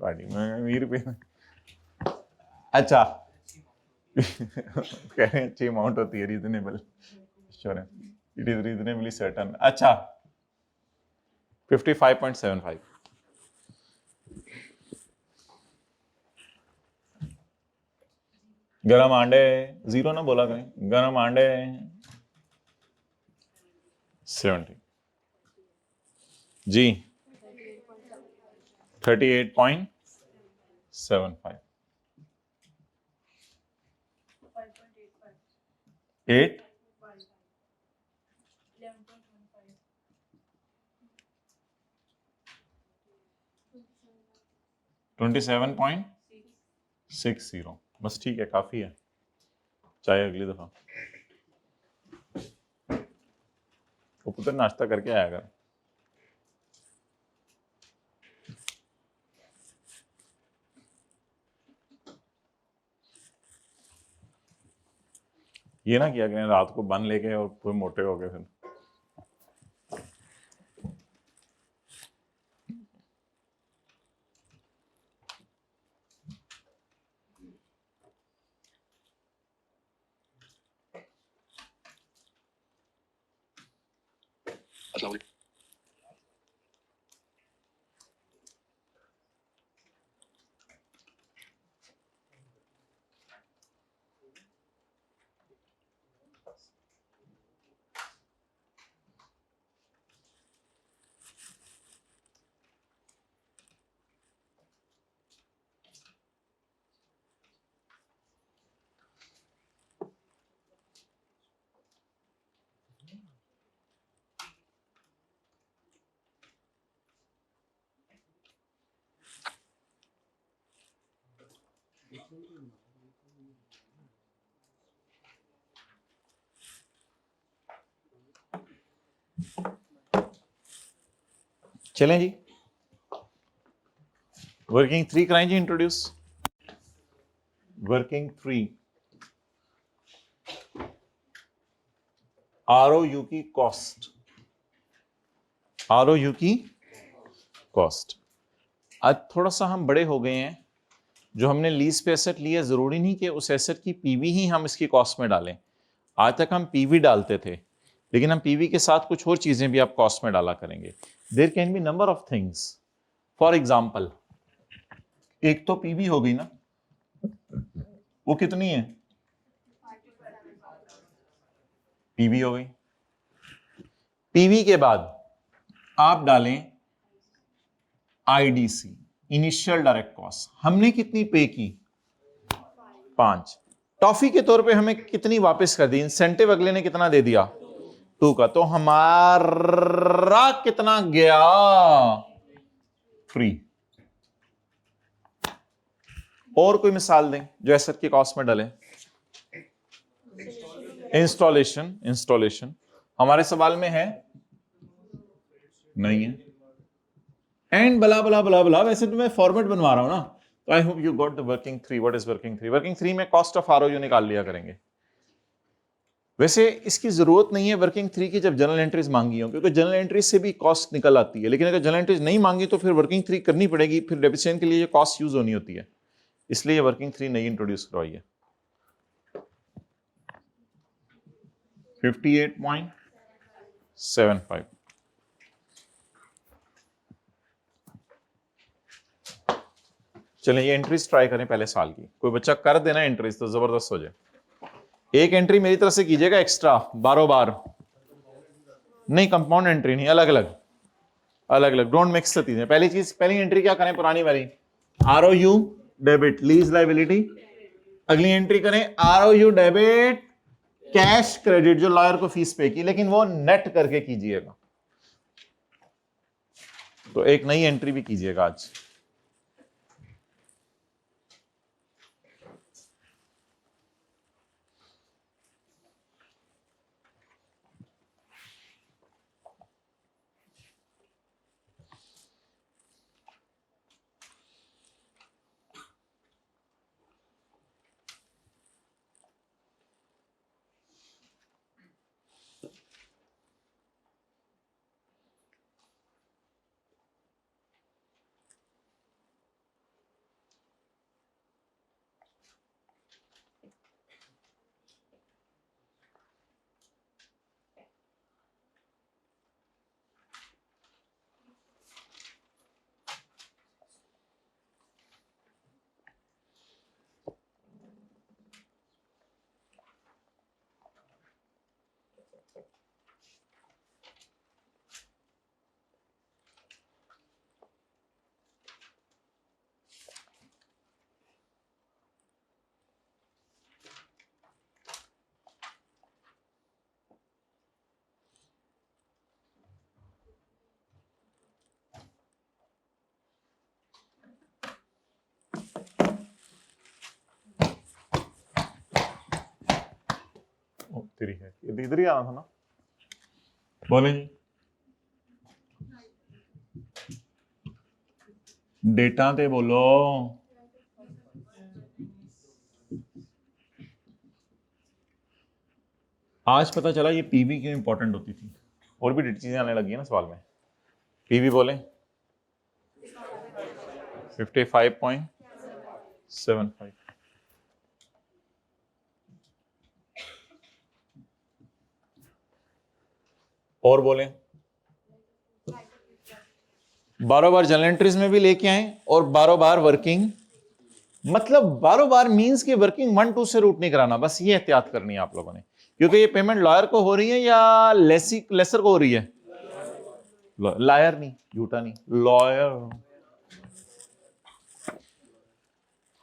पार्टी में 20 रुपये। अच्छा कह रहे हैं अच्छी अमाउंट होती है, रीजनेबल श्योर है, इट इज रीजनेबली सर्टन। अच्छा 55.75 गरम आंडे, जीरो ना बोला करें, गरम आंडे 70 जी 38.75 8 27.60 बस ठीक है, काफी है, चाहे अगली दफा वो पुत्र नाश्ता करके आया कर। ये ना किया करें रात को बन लेके और पूरे मोटे हो गए फिर। चलें जी, वर्किंग 3 कराएं जी इंट्रोड्यूस। वर्किंग 3 ROU की कॉस्ट, ROU की कॉस्ट। आज थोड़ा सा हम बड़े हो गए हैं, जो हमने लीज पे एसेट लिया जरूरी नहीं कि उस एसेट की पीवी ही हम इसकी कॉस्ट में डालें। आज तक हम पीवी डालते थे, लेकिन हम पीवी के साथ कुछ और चीजें भी आप कॉस्ट में डाला करेंगे। There can be number of things. For example, एक तो पीवी हो गई ना, वो कितनी है? पीवी हो गई। पीवी के बाद आप डालें आईडीसी, इनिशियल डायरेक्ट कॉस्ट। हमने कितनी पे की? 5। टॉफी के तौर पे हमें कितनी वापस कर दी? इंसेंटिव अगले ने कितना दे दिया? 2 का। तो हमारा कितना गया? फ्री। और कोई मिसाल दें जो एसेट की कॉस्ट में डालें। इंस्टॉलेशन हमारे सवाल में है? नहीं है। एंड बला बला बला बला। वैसे तो मैं फॉर्मेट बनवा रहा हूं ना, तो I hope you got the working 3। What is working 3? Working 3 में कॉस्ट ऑफ ROU निकाल लिया करेंगे। वैसे इसकी जरूरत नहीं है वर्किंग 3 की जब जनरल एंट्रीज मांगी हो, क्योंकि जनरल एंट्रीज से भी कॉस्ट निकल आती है। लेकिन अगर जनरल एंट्रीज नहीं मांगी तो फिर वर्किंग 3 करनी पड़ेगी, फिर डेप्रिसिएशन के लिए कॉस्ट यूज होनी होती है, इसलिए वर्किंग 3 नहीं इंट्रोड्यूस करवाई है। 58.75। चलें ये एंट्रीज ट्राई करें पहले साल की। कोई बच्चा कर देना एंट्रीज तो जबरदस्त हो जाए। एक एंट्री मेरी तरफ से कीजिएगा एक्स्ट्रा, बारो बार नहीं, कंपाउंड एंट्री नहीं, अलग अलग अलग अलग, डोंट मिक्स द चीजें। पहली चीज, पहली एंट्री क्या करें? पुरानी वाली ROU डेबिट लीज लायबिलिटी। अगली एंट्री करें ROU डेबिट कैश क्रेडिट, जो लॉयर को फीस पे की, लेकिन वो नेट करके कीजिएगा। तो एक नई एंट्री भी कीजिएगा आज। तेरी है, इधर ही आना था ना। बोले जी, डेटा ते बोलो। आज पता चला ये पीवी क्यों इंपॉर्टेंट होती थी, और भी चीजें आने लगी है ना सवाल में। पीवी बोले 55.75। और बोले बारो बार जनरल एंट्रीज में भी लेके आए, और बारो बार वर्किंग, मतलब बारो बार मींस कि वर्किंग 1-2 से रूट नहीं कराना। बस ये एहतियात करनी है आप लोगों ने, क्योंकि ये पेमेंट लॉयर को हो रही है या लेसर को हो रही है? लायर नहीं, झूठा नहीं, लॉयर।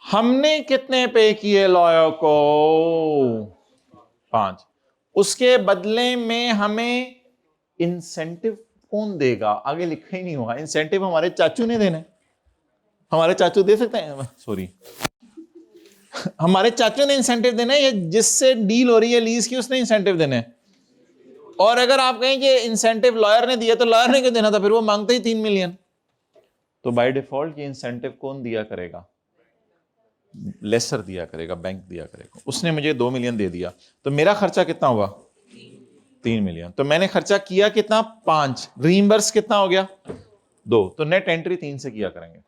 हमने कितने पे किए लॉयर को? 5। उसके बदले में हमें इंसेंटिव कौन देगा? आगे लिखा ही नहीं हुआ। इंसेंटिव हमारे चाचू ने देना है। हमारे चाचू दे सकते हैं? सॉरी, हमारे चाचू ने इंसेंटिव देना है, ये जिससे डील हो रही है लीज की उसने इंसेंटिव देना है। और अगर आप कहें कि इंसेंटिव लॉयर ने दिया तो लॉयर ने क्यों देना था, फिर वो मांगते ही 3 मिलियन। तो बाय डिफॉल्ट ये इंसेंटिव कौन दिया करेगा, लेसर दिया करेगा, बैंक दिया करेगा। उसने मुझे 2 मिलियन दे दिया तो मेरा खर्चा कितना हुआ 3 मिलियन, तो मैंने खर्चा किया कितना 5, रीइंबर्स कितना हो गया 2, तो नेट एंट्री 3 से किया करेंगे।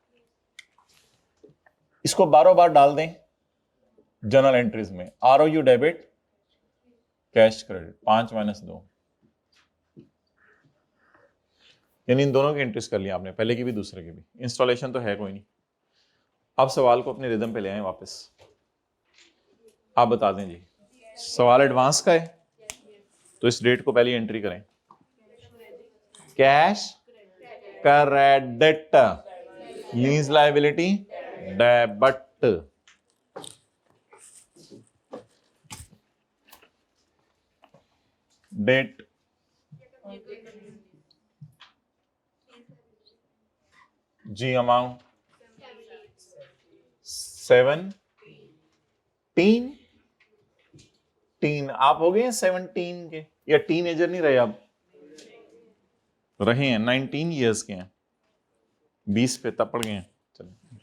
इसको बारों बार डाल दें जर्नल एंट्रीज में, ROU डेबिट कैश क्रेडिट 5 - 2, यानी इन दोनों की एंट्रीज कर लिया आपने, पहले की भी दूसरे की भी। इंस्टॉलेशन तो है कोई नहीं। अब सवाल को अपने रिदम पे ले आए वापस। आप बता दें जी, सवाल एडवांस का है तो इस डेट को पहले एंट्री करें। Cash credit, lease liability debit. Date जी अमाउंट 17 आप हो गए 17 के, या टीनेजर नहीं रहे आप, रहे हैं 19 ईयर्स के हैं, 20 पे तब पड़ गए हैं। चलिए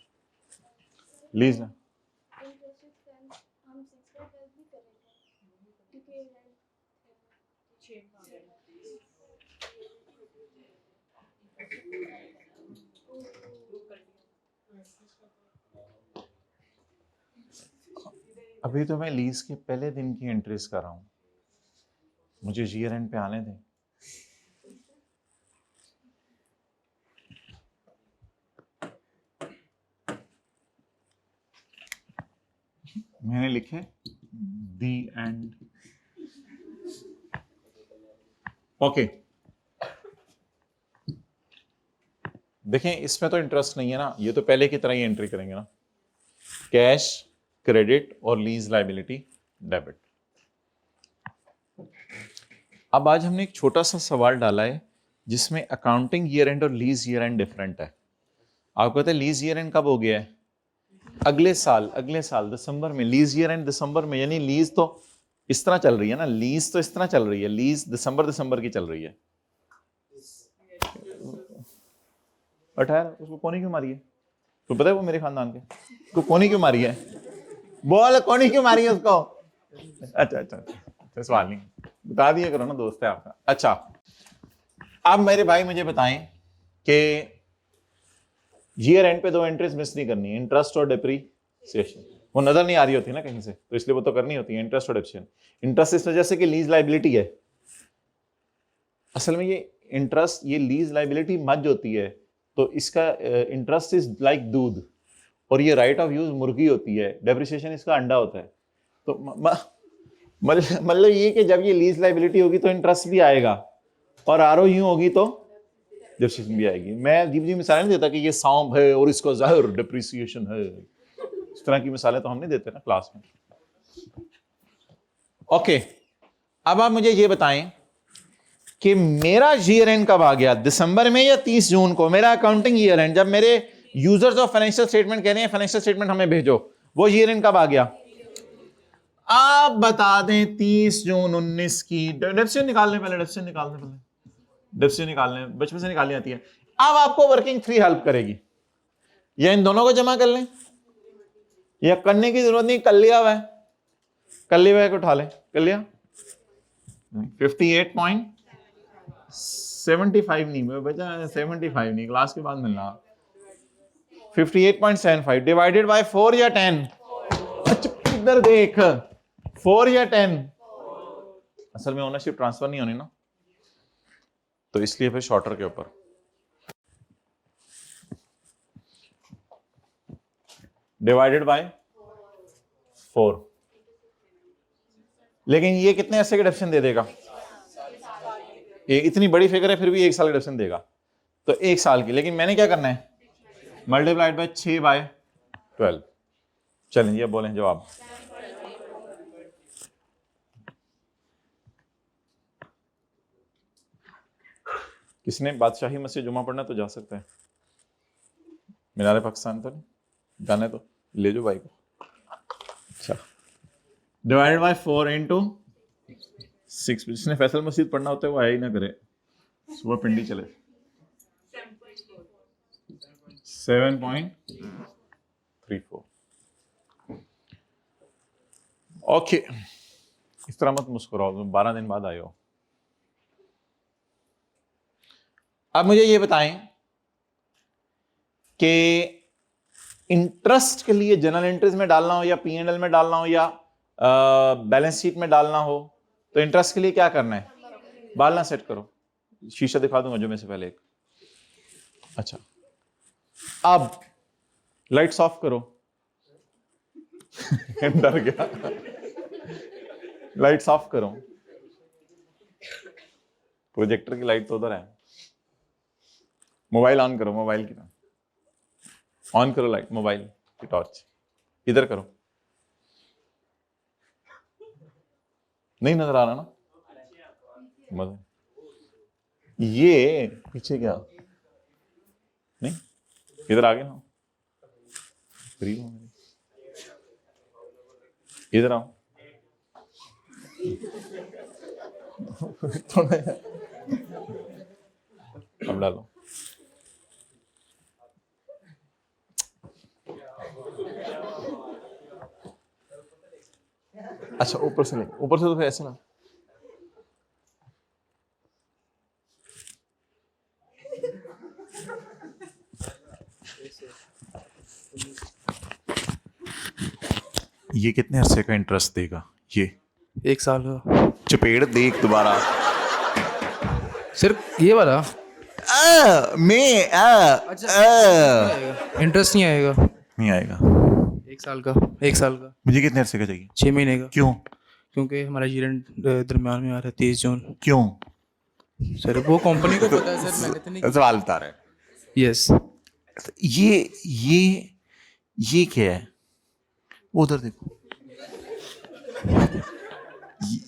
लीज ना, अभी तो मैं लीज के पहले दिन की एंट्रीज कर रहा हूं, मुझे ईयर एंड पे आने दें। मैंने लिखे दी एंड, ओके। देखें इसमें तो इंटरेस्ट नहीं है ना, ये तो पहले की तरह ही एंट्री करेंगे ना, कैश क्रेडिट और लीज लायबिलिटी डेबिट। अब आज हमने एक छोटा सा सवाल डाला है जिसमें अकाउंटिंग ईयर एंड और लीज ईयर एंड डिफरेंट है। आपको पता है लीज ईयर एंड कब हो गया है, अगले साल दिसंबर में। लीज ईयर एंड दिसंबर में, यानी लीज तो इस तरह चल रही है ना, लीज तो इस तरह चल रही है, लीज दिसंबर की चल रही है। अठारह उसको कोनी क्यों मारी है, तो पता है वो मेरे खानदान के, तो कोनी क्यों मारी है, बोल कोनी क्यों मारी है उसको। अच्छा सवाल नहीं, बता दिया करो ना, दोस्त है आपका। अच्छा अब मेरे भाई मुझे बताएं कि ईयर एंड पे 2 एंट्रीज मिस नहीं करनी है, इंटरेस्ट और डिप्रीसिएशन। वो नजर नहीं आ रही होती ना कहीं से, तो इसलिए वो तो करनी होती है, इंटरेस्ट और डिप्रीसिएशन। इंटरेस्ट इस वजह से कि लीज लायबिलिटी है, असल में ये इंटरेस्ट, ये लीज लायबिलिटी मर्ज होती है, तो इसका इंटरेस्ट इज लाइक दूध, और ये राइट ऑफ यूज मुर्गी होती है, डेप्रिसिएशन इसका अंडा होता है। तो मतलब ये कि जब ये लीज लायबिलिटी होगी तो इंटरेस्ट भी आएगा, और ROU होगी तो डेप्रिसिएशन भी आएगी। मैं अजीब जी मिसालें नहीं देता कि ये सौंप है और इसको ज़ाहिर डेप्रिसिएशन है, इस तरह की मिसालें तो हम नहीं देते ना क्लास में। ओके अब आप मुझे ये बताएं कि मेरा ईयर एंड कब आ गया, दिसंबर में या 30 जून को, मेरा अकाउंटिंग ईयर एंड, जब मेरे यूजर्स ऑफ फाइनेंशियल स्टेटमेंट कह रहे हैं फाइनेंशियल स्टेटमेंट हमें भेजो, वो ईयर एंड कब आ गया। आप बता दें 30 जून 19 की। डेप्सियन निकालने पहले, डेप्सियन निकालने बचपन से निकालनी आती है। अब आपको वर्किंग फ्री हेल्प करेगी, या इन दोनों को जमा कर लें, या करने की जरूरत नहीं, कर लिया हुआ है, कर लिया हुआ है, उठा लें, कर लिया। 58.75 नहीं बचा, 75 नहीं, क्लास के बाद मिलना। 58.75 डिवाइडेड बाय 4 या 10, अच्छा इधर देख, 4 या 10, असल में ओनरशिप ट्रांसफर नहीं होनी ना, तो इसलिए फिर शॉर्टर के ऊपर। डिवाइडेड बाय 4, लेकिन ये कितने ऐसे के डिफरेंस दे देगा, ये इतनी बड़ी फिगर है फिर भी 1 साल का डिफरेंस देगा, तो 1 साल की। लेकिन मैंने क्या करना है, मल्टीप्लाइड बाय 6/12। चलें ये बोलें जवाब। किसने बादशाही मस्जिद जुमा पढ़ना तो जा सकता है, मीनार पाकिस्तान तो नहीं जाना है, तो ले जाओ भाई को। अच्छा, डिवाइडेड बाय 4 इंटू 6। जिसने फैसल मस्जिद पढ़ना होता है वो आया ही ना करे, सुबह पिंडी चले। 7.34। ओके, इस तरह मत मुस्कुराओ, तुम 12 दिन बाद आए हो। अब मुझे ये बताएं कि इंटरेस्ट के लिए जनरल इंटरेस्ट में डालना हो या P&L में डालना हो या बैलेंस शीट में डालना हो, तो इंटरेस्ट के लिए क्या करना है? बाल ना सेट करो, शीशा दिखा दूंगा जो में से पहले एक। अच्छा, अब लाइट्स ऑफ करो। डर गया। लाइट्स ऑफ करो, प्रोजेक्टर की लाइट तो उधर है। मोबाइल ऑन करो, मोबाइल की ऑन करो लाइट, मोबाइल की टॉर्च इधर करो। नहीं नजर आ रहा ना? मजा, ये पीछे क्या नहीं, इधर आगे ना, फ्री हो मेरी, इधर आओ। थोड़ा अब डालो। अच्छा ऊपर से नहीं, ऊपर से तो फिर ऐसे ना। ये कितने अरसे का इंटरेस्ट देगा? ये 1 साल का। चपेट देख दोबारा। सिर्फ ये वाला? इंटरेस्ट नहीं आएगा। नहीं आएगा। 1 साल का, 1 साल का। मुझे कितने अरसे का चाहिए? 6 महीने का। क्यों? क्योंकि हमारा ईवेंट दरम्यान में आ रहा है 23 जून। क्यों? सर वो कंपनी को पता है सर, मैंने तो नहीं। सवाल बता रहे। यस। ये क्या है? वो उधर देखो,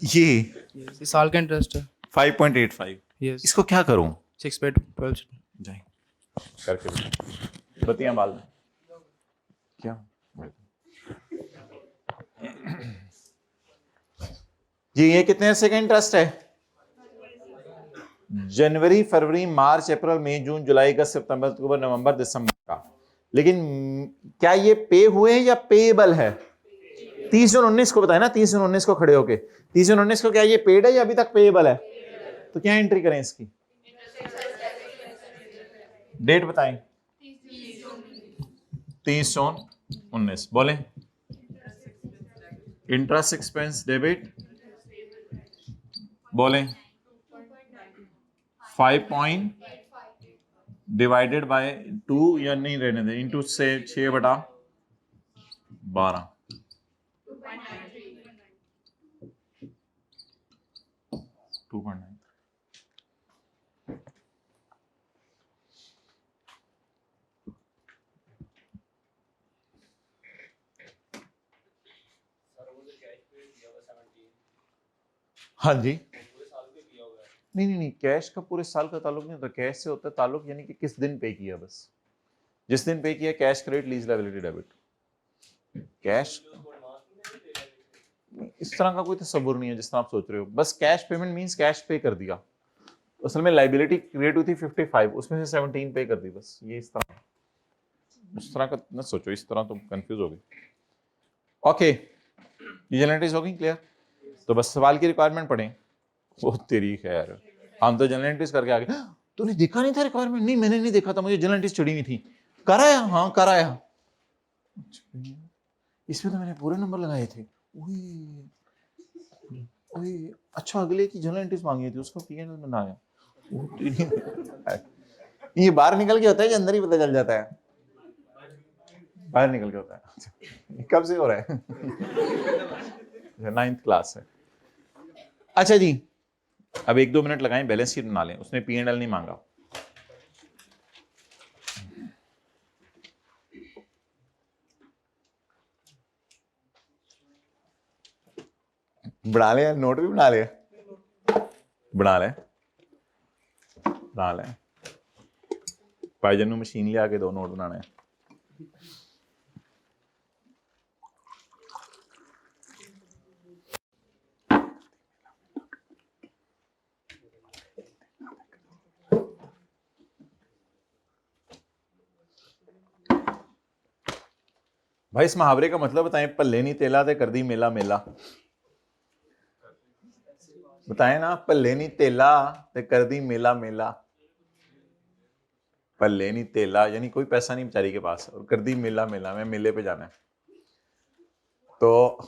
ये साल का इंटरेस्ट है 5.85। यस। इसको क्या करूं? 6.12 जाए करके बत्तियां बाल क्या जी। ये कितने अरसे का इंटरेस्ट है? जनवरी, फरवरी, मार्च, अप्रैल, मई, जून, जुलाई, अगस्त, सितंबर, अक्टूबर, नवंबर, दिसंबर का। लेकिन क्या ये पे हुए हैं या पेएबल है? 30 जून 19 को बताया ना, 30 जून 19 को खड़े होके, 30 जून 19 को क्या ये पेड है या अभी तक पेएबल है? तो क्या एंट्री करें इसकी? डेट बताएं। 30 जून 19 बोले। इंटरेस्ट एक्सपेंस डेबिट बोले 5 डिवाइडेड बाय 2 या नहीं रहने दे, इंटू से 6/12 2.9। हाँ जी, नहीं, कैश का पूरे साल का ताल्लुक नहीं होता। कैश से होता है ताल्लुक, यानी कि किस दिन पे किया, बस जिस दिन पे किया। Cash credit, lease liability debit. Cash इस तरह का कोई तस्वुर नहीं है जिस तरह आप सोच रहे हो। बस कैश पेमेंट मींस कैश पे कर दिया। असल में लायबिलिटी क्रिएट हुई थी 55, उसमें से 17 पे कर दी, बस ये इस तरह। उस तरह का न सोचो, इस तरह तुम कंफ्यूज हो गए। ओके, ये जनरलिटीज हो गई क्लियर? तो बस सवाल की रिक्वायरमेंट पढ़ें। वो तेरी खैर, हम तो जनरलिटीज करके आ गए। तूने देखा नहीं था रिक्वायरमेंट? नहीं मैंने नहीं देखा था, मुझे जनरलिटीज चढ़ी हुई थी। कराया? हाँ कराया। इसमें तो मैंने पूरे नंबर लगाए थे। ओए अच्छा, अगले की जनरलिटीज मांगी थी, उसको P&L में ना आया। ये बाहर निकल के होता है कि अंदर ही पता चल जाता है? बाहर निकल के होता है। कब से हो रहा है? 9th क्लास है। अच्छा जी, अब 1-2 मिनट लगाएं, बैलेंस शीट बना लें। उसने P&L नहीं मांगा। बना ले, नोट भी बना ले, बना ले, बना ले। भाईजान ਨੂੰ मशीन लिया के दो, नोट बनाने। भाई इस मुहावरे का मतलब बताएं, भल्ले नहीं तेला ते कर दी मेला मेला। बताएं ना, भल्ले नहीं तेला ते कर दी मेला मेला। भल्ले नहीं तेला यानी कोई पैसा नहीं बेचारी के पास, और कर दी मेला मेला, मैं मेले पे जाना है। तो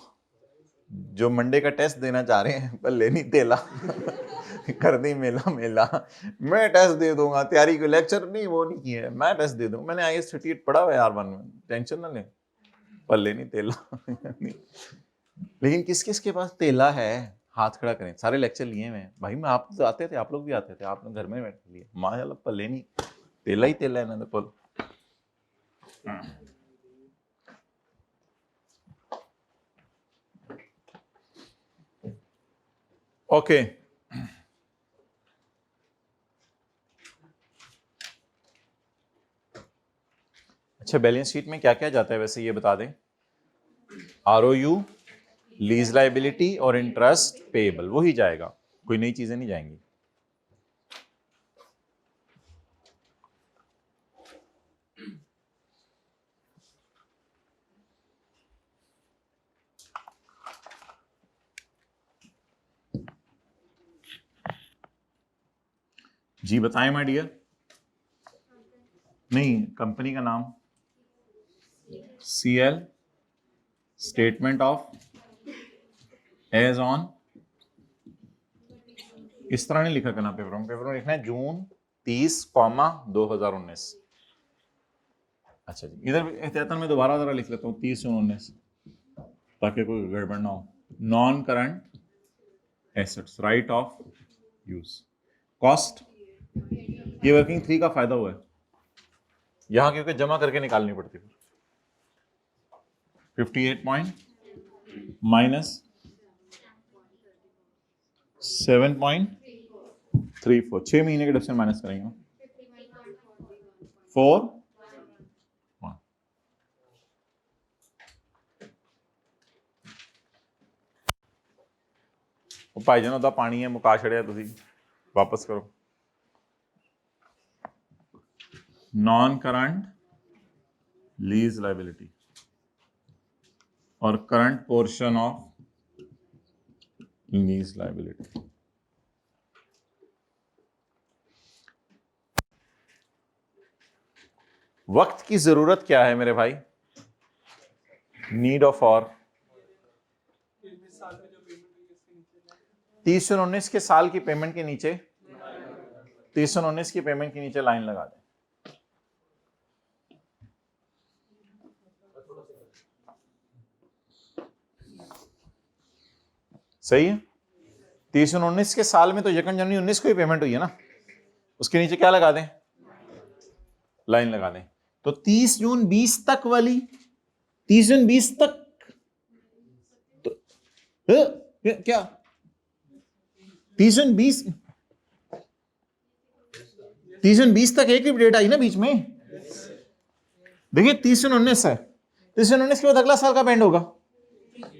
जो मंडे का टेस्ट देना चाह रहे हैं, भल्ले नहीं तेला कर दी मेला मेला, मैं टेस्ट दे दूंगा, तैयारी को लेक्चर नहीं वो नहीं किया है, मैं टेस्ट दे दूंगा, मैंने IAS 38 पढ़ा हुआ है यार 1 में, टेंशन ना ले, भल्ले नहीं तेला लेकिन किस किस के पास तेला है, हाथ खड़ा करें। सारे लेक्चर लिए हुए हैं भाई, मैं आप तो आते थे, आप लोग भी आते थे, आपने घर में बैठ लिए, माशाल्लाह भल्ले नहीं तेला ही तेला है ना तो। ओके अच्छा, बैलेंस शीट में क्या क्या जाता है वैसे ये बता दें। ROU, लीज लाइबिलिटी और इंटरेस्ट पेएबल, वही जाएगा, कोई नई चीजें नहीं जाएंगी। जी बताएं माय डियर। नहीं, कंपनी का नाम CL, statement of as on, इस तरह नहीं लिखा करना पेपर में लिखना है जून 30, 2019। अच्छा जी, इधर एहतियातन में दोबारा जरा लिख लेता हूँ 30 जून 19, ताकि कोई गड़बड़ ना हो। Non current assets, right of use, cost, ये वर्किंग 3 का फायदा हुआ है यहां, क्योंकि जमा करके निकालनी पड़ती है। 58 पॉइंट माइनस 7.34, 6 महीने के डिफरेंस माइनस करेंगे 4 भाईजान ਉਹਦਾ ਪਾਣੀ ਹੈ ਮੁਕਾ ਛੜਿਆ ਤੁਸੀਂ, वापस करो। नॉन करंट लीज लाइबिलिटी और current portion of lease liability. वक्त की जरूरत क्या है मेरे भाई, नीड ऑफ और 30/19 के साल की पेमेंट के नीचे, 30/19 की पेमेंट के नीचे लाइन लगा दें। सही है, 30/19 के साल में तो 1 जनवरी 19 को ही पेमेंट हुई है ना, उसके नीचे क्या लगा दें, लाइन लगा दें। तो 30 जून 20 तक वाली, 30 जून 20 तक तो, क्या 30 जून 20, 30 जून 20 तक एक ही डेट आई ना बीच में, देखिए 30 जून 19 है, 30 जून 19 के बाद अगला साल का पेंड होगा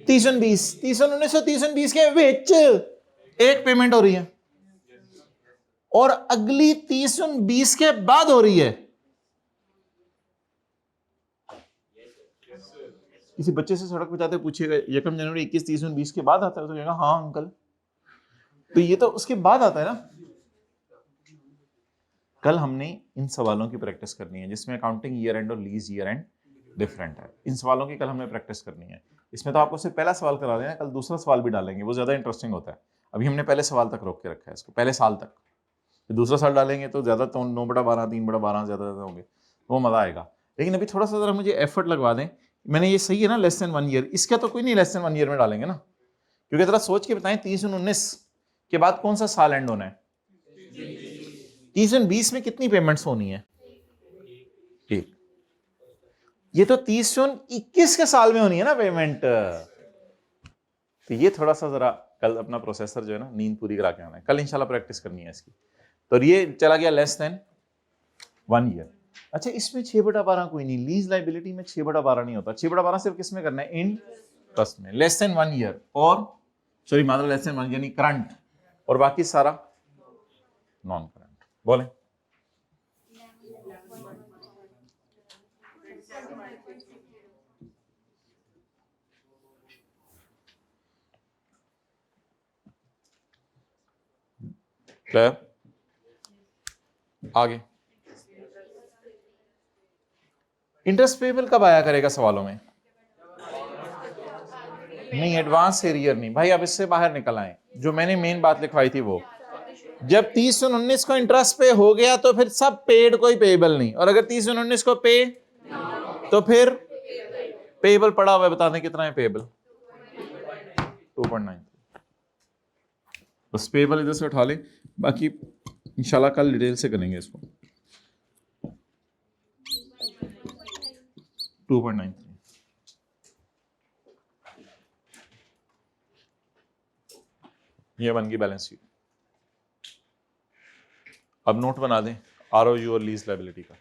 30 जून 20, 30 जून 19 और 30 जून 20 के बीच एक पेमेंट हो रही है, और अगली 30 जून 20 के बाद हो रही है। किसी बच्चे से सड़क पे जाते पूछिएगा 1 जनवरी 21, 30 जून 20 के बाद आता है, तो कहेगा हाँ अंकल, तो ये तो उसके बाद आता है ना। कल हमने इन सवालों की प्रैक्टिस करनी है, जिसमें अकाउंटिंग ईयर एंड और लीज ईयर एंड डिफरेंट है। इन सवालों की कल हमने प्रैक्टिस करनी है। इसमें तो आपको सिर्फ पहला सवाल करा देना, कल दूसरा सवाल भी डालेंगे, वो ज्यादा इंटरेस्टिंग होता है। अभी हमने पहले सवाल तक रोक के रखा है इसको, पहले साल तक। दूसरा साल डालेंगे तो ज्यादा, तो 9/12, 3/12 ज्यादा होंगे, वो मजा आएगा। लेकिन अभी थोड़ा सा जरा मुझे एफर्ट लगवा दें। मैंने ये सही है ना, लेस देन 1 ईयर, इसका तो कोई नहीं लेस देन 1 ईयर में डालेंगे ना, क्योंकि जरा सोच के बताएं 30 जून 19 के बाद कौन सा साल एंड होना है, 30 जून 20 में कितनी पेमेंट्स होनी है, एक। ये तो 30 जून 21 के साल में होनी है ना पेमेंट। तो ये थोड़ा सा जरा कल अपना प्रोसेसर जो है ना नींद पूरी करा के आना है, कल इंशाल्लाह प्रैक्टिस करनी है इसकी। तो ये चला गया लेस देन 1 ईयर। अच्छा, इसमें 6/12 कोई नहीं, लीज लाइबिलिटी में 6/12 नहीं होता। 6/12 सिर्फ किस में करना है, इंटरेस्ट में। लेस देन 1 ईयर और सॉरी मात्र लेस देन 1 यानी करंट, और बाकी सारा नॉन करंट। बोले क्लियर? आगे इंटरेस्ट पेबल कब आया करेगा सवालों में? नहीं, एडवांस एरियर नहीं भाई, अब इससे बाहर निकल आए। जो मैंने मेन बात लिखवाई थी वो, जब 30/19 को इंटरेस्ट पे हो गया तो फिर सब पेड, कोई पेबल नहीं। और अगर 30/19 को पे तो फिर पेबल पड़ा हुआ है, बता दें कितना है पेबल? 2.9। बस पेबल इधर से उठा ले, बाकी इंशाल्लाह कल डिटेल से करेंगे इसको। 2.93। ये बन गई बैलेंस शीट। अब नोट बना दें ROU और लीज लायबिलिटी का।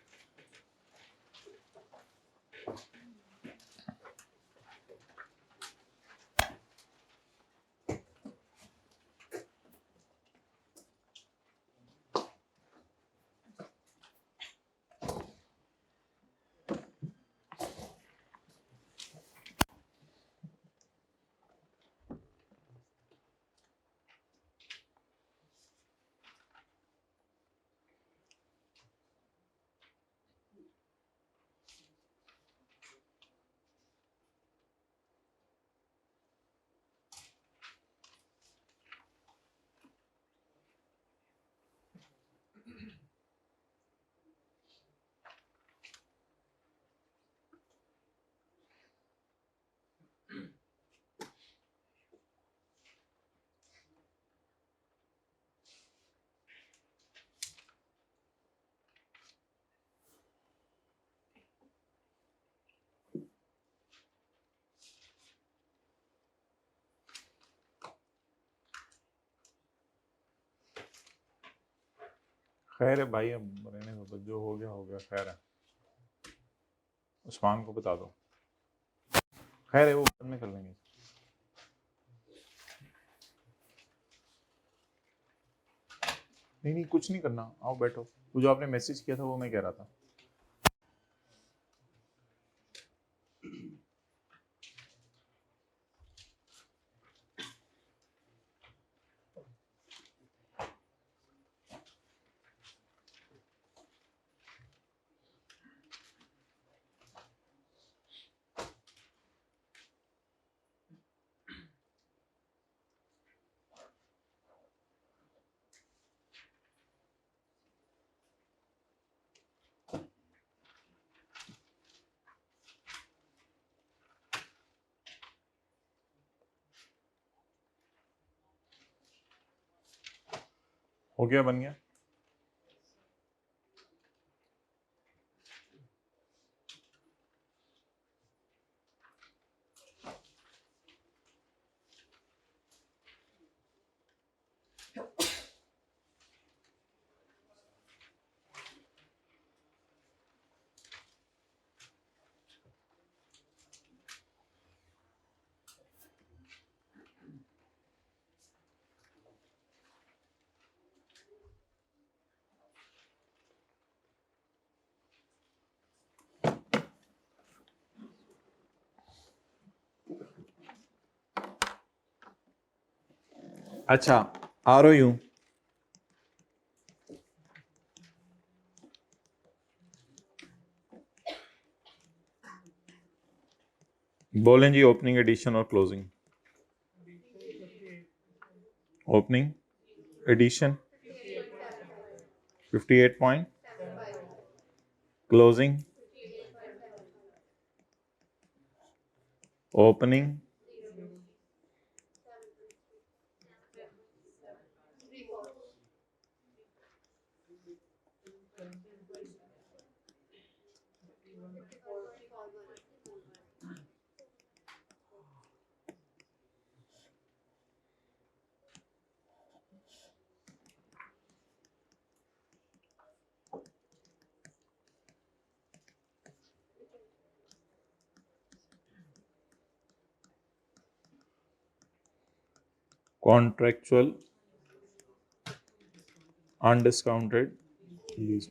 खैर है भाई, अब रहने दो, जो हो गया खैर है। उस्मान को बता दो, खैर है, वो बाद में कर लेंगे। नहीं कुछ नहीं करना, आओ बैठो। वो जो आपने मैसेज किया था वो मैं कह रहा था। हो गया, बन गया। अच्छा, ROU बोलें जी। ओपनिंग, एडिशन और closing. Opening, addition 58 point, closing, opening, contractual, undiscounted lease.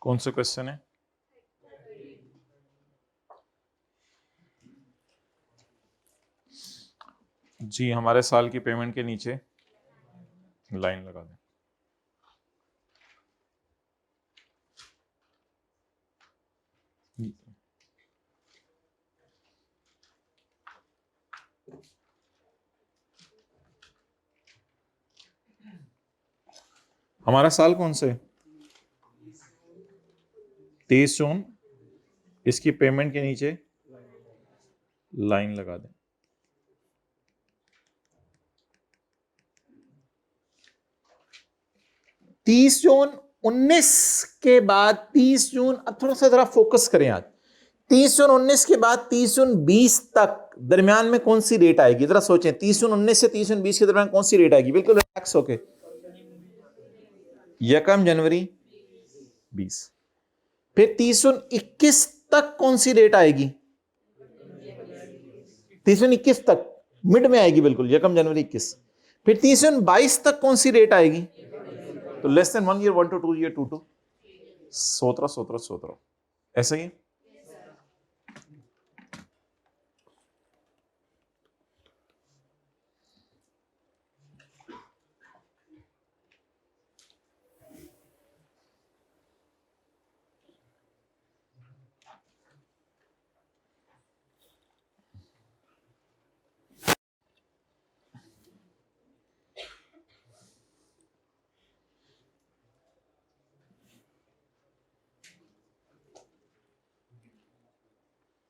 कौन सा क्वेश्चन है? जी हमारे साल की पेमेंट के नीचे लाइन लगा दें। हमारा साल कौन से 23 जून, इसकी पेमेंट के नीचे लाइन लगा दें। तीस जून 19 के बाद 30 जून, अब थोड़ा सा जरा फोकस करें आज। 30 जून 19 के बाद 30 जून 20 तक दरमियान में कौन सी रेट आएगी, जरा सोचें। 30 जून 19 से 30 जून 20 के दरमियान कौन सी रेट आएगी, बिल्कुल रिलैक्स होके। 1 जनवरी 20। फिर 30 जून 21 तक कौन सी रेट आएगी, 30 जून 21 तक मिड में आएगी, बिल्कुल 1 जनवरी 21। फिर 30 जून 22 तक कौन सी रेट आएगी, तो less than 1 year 1 to 2 year 2 to 17 17 17, ऐसा ही।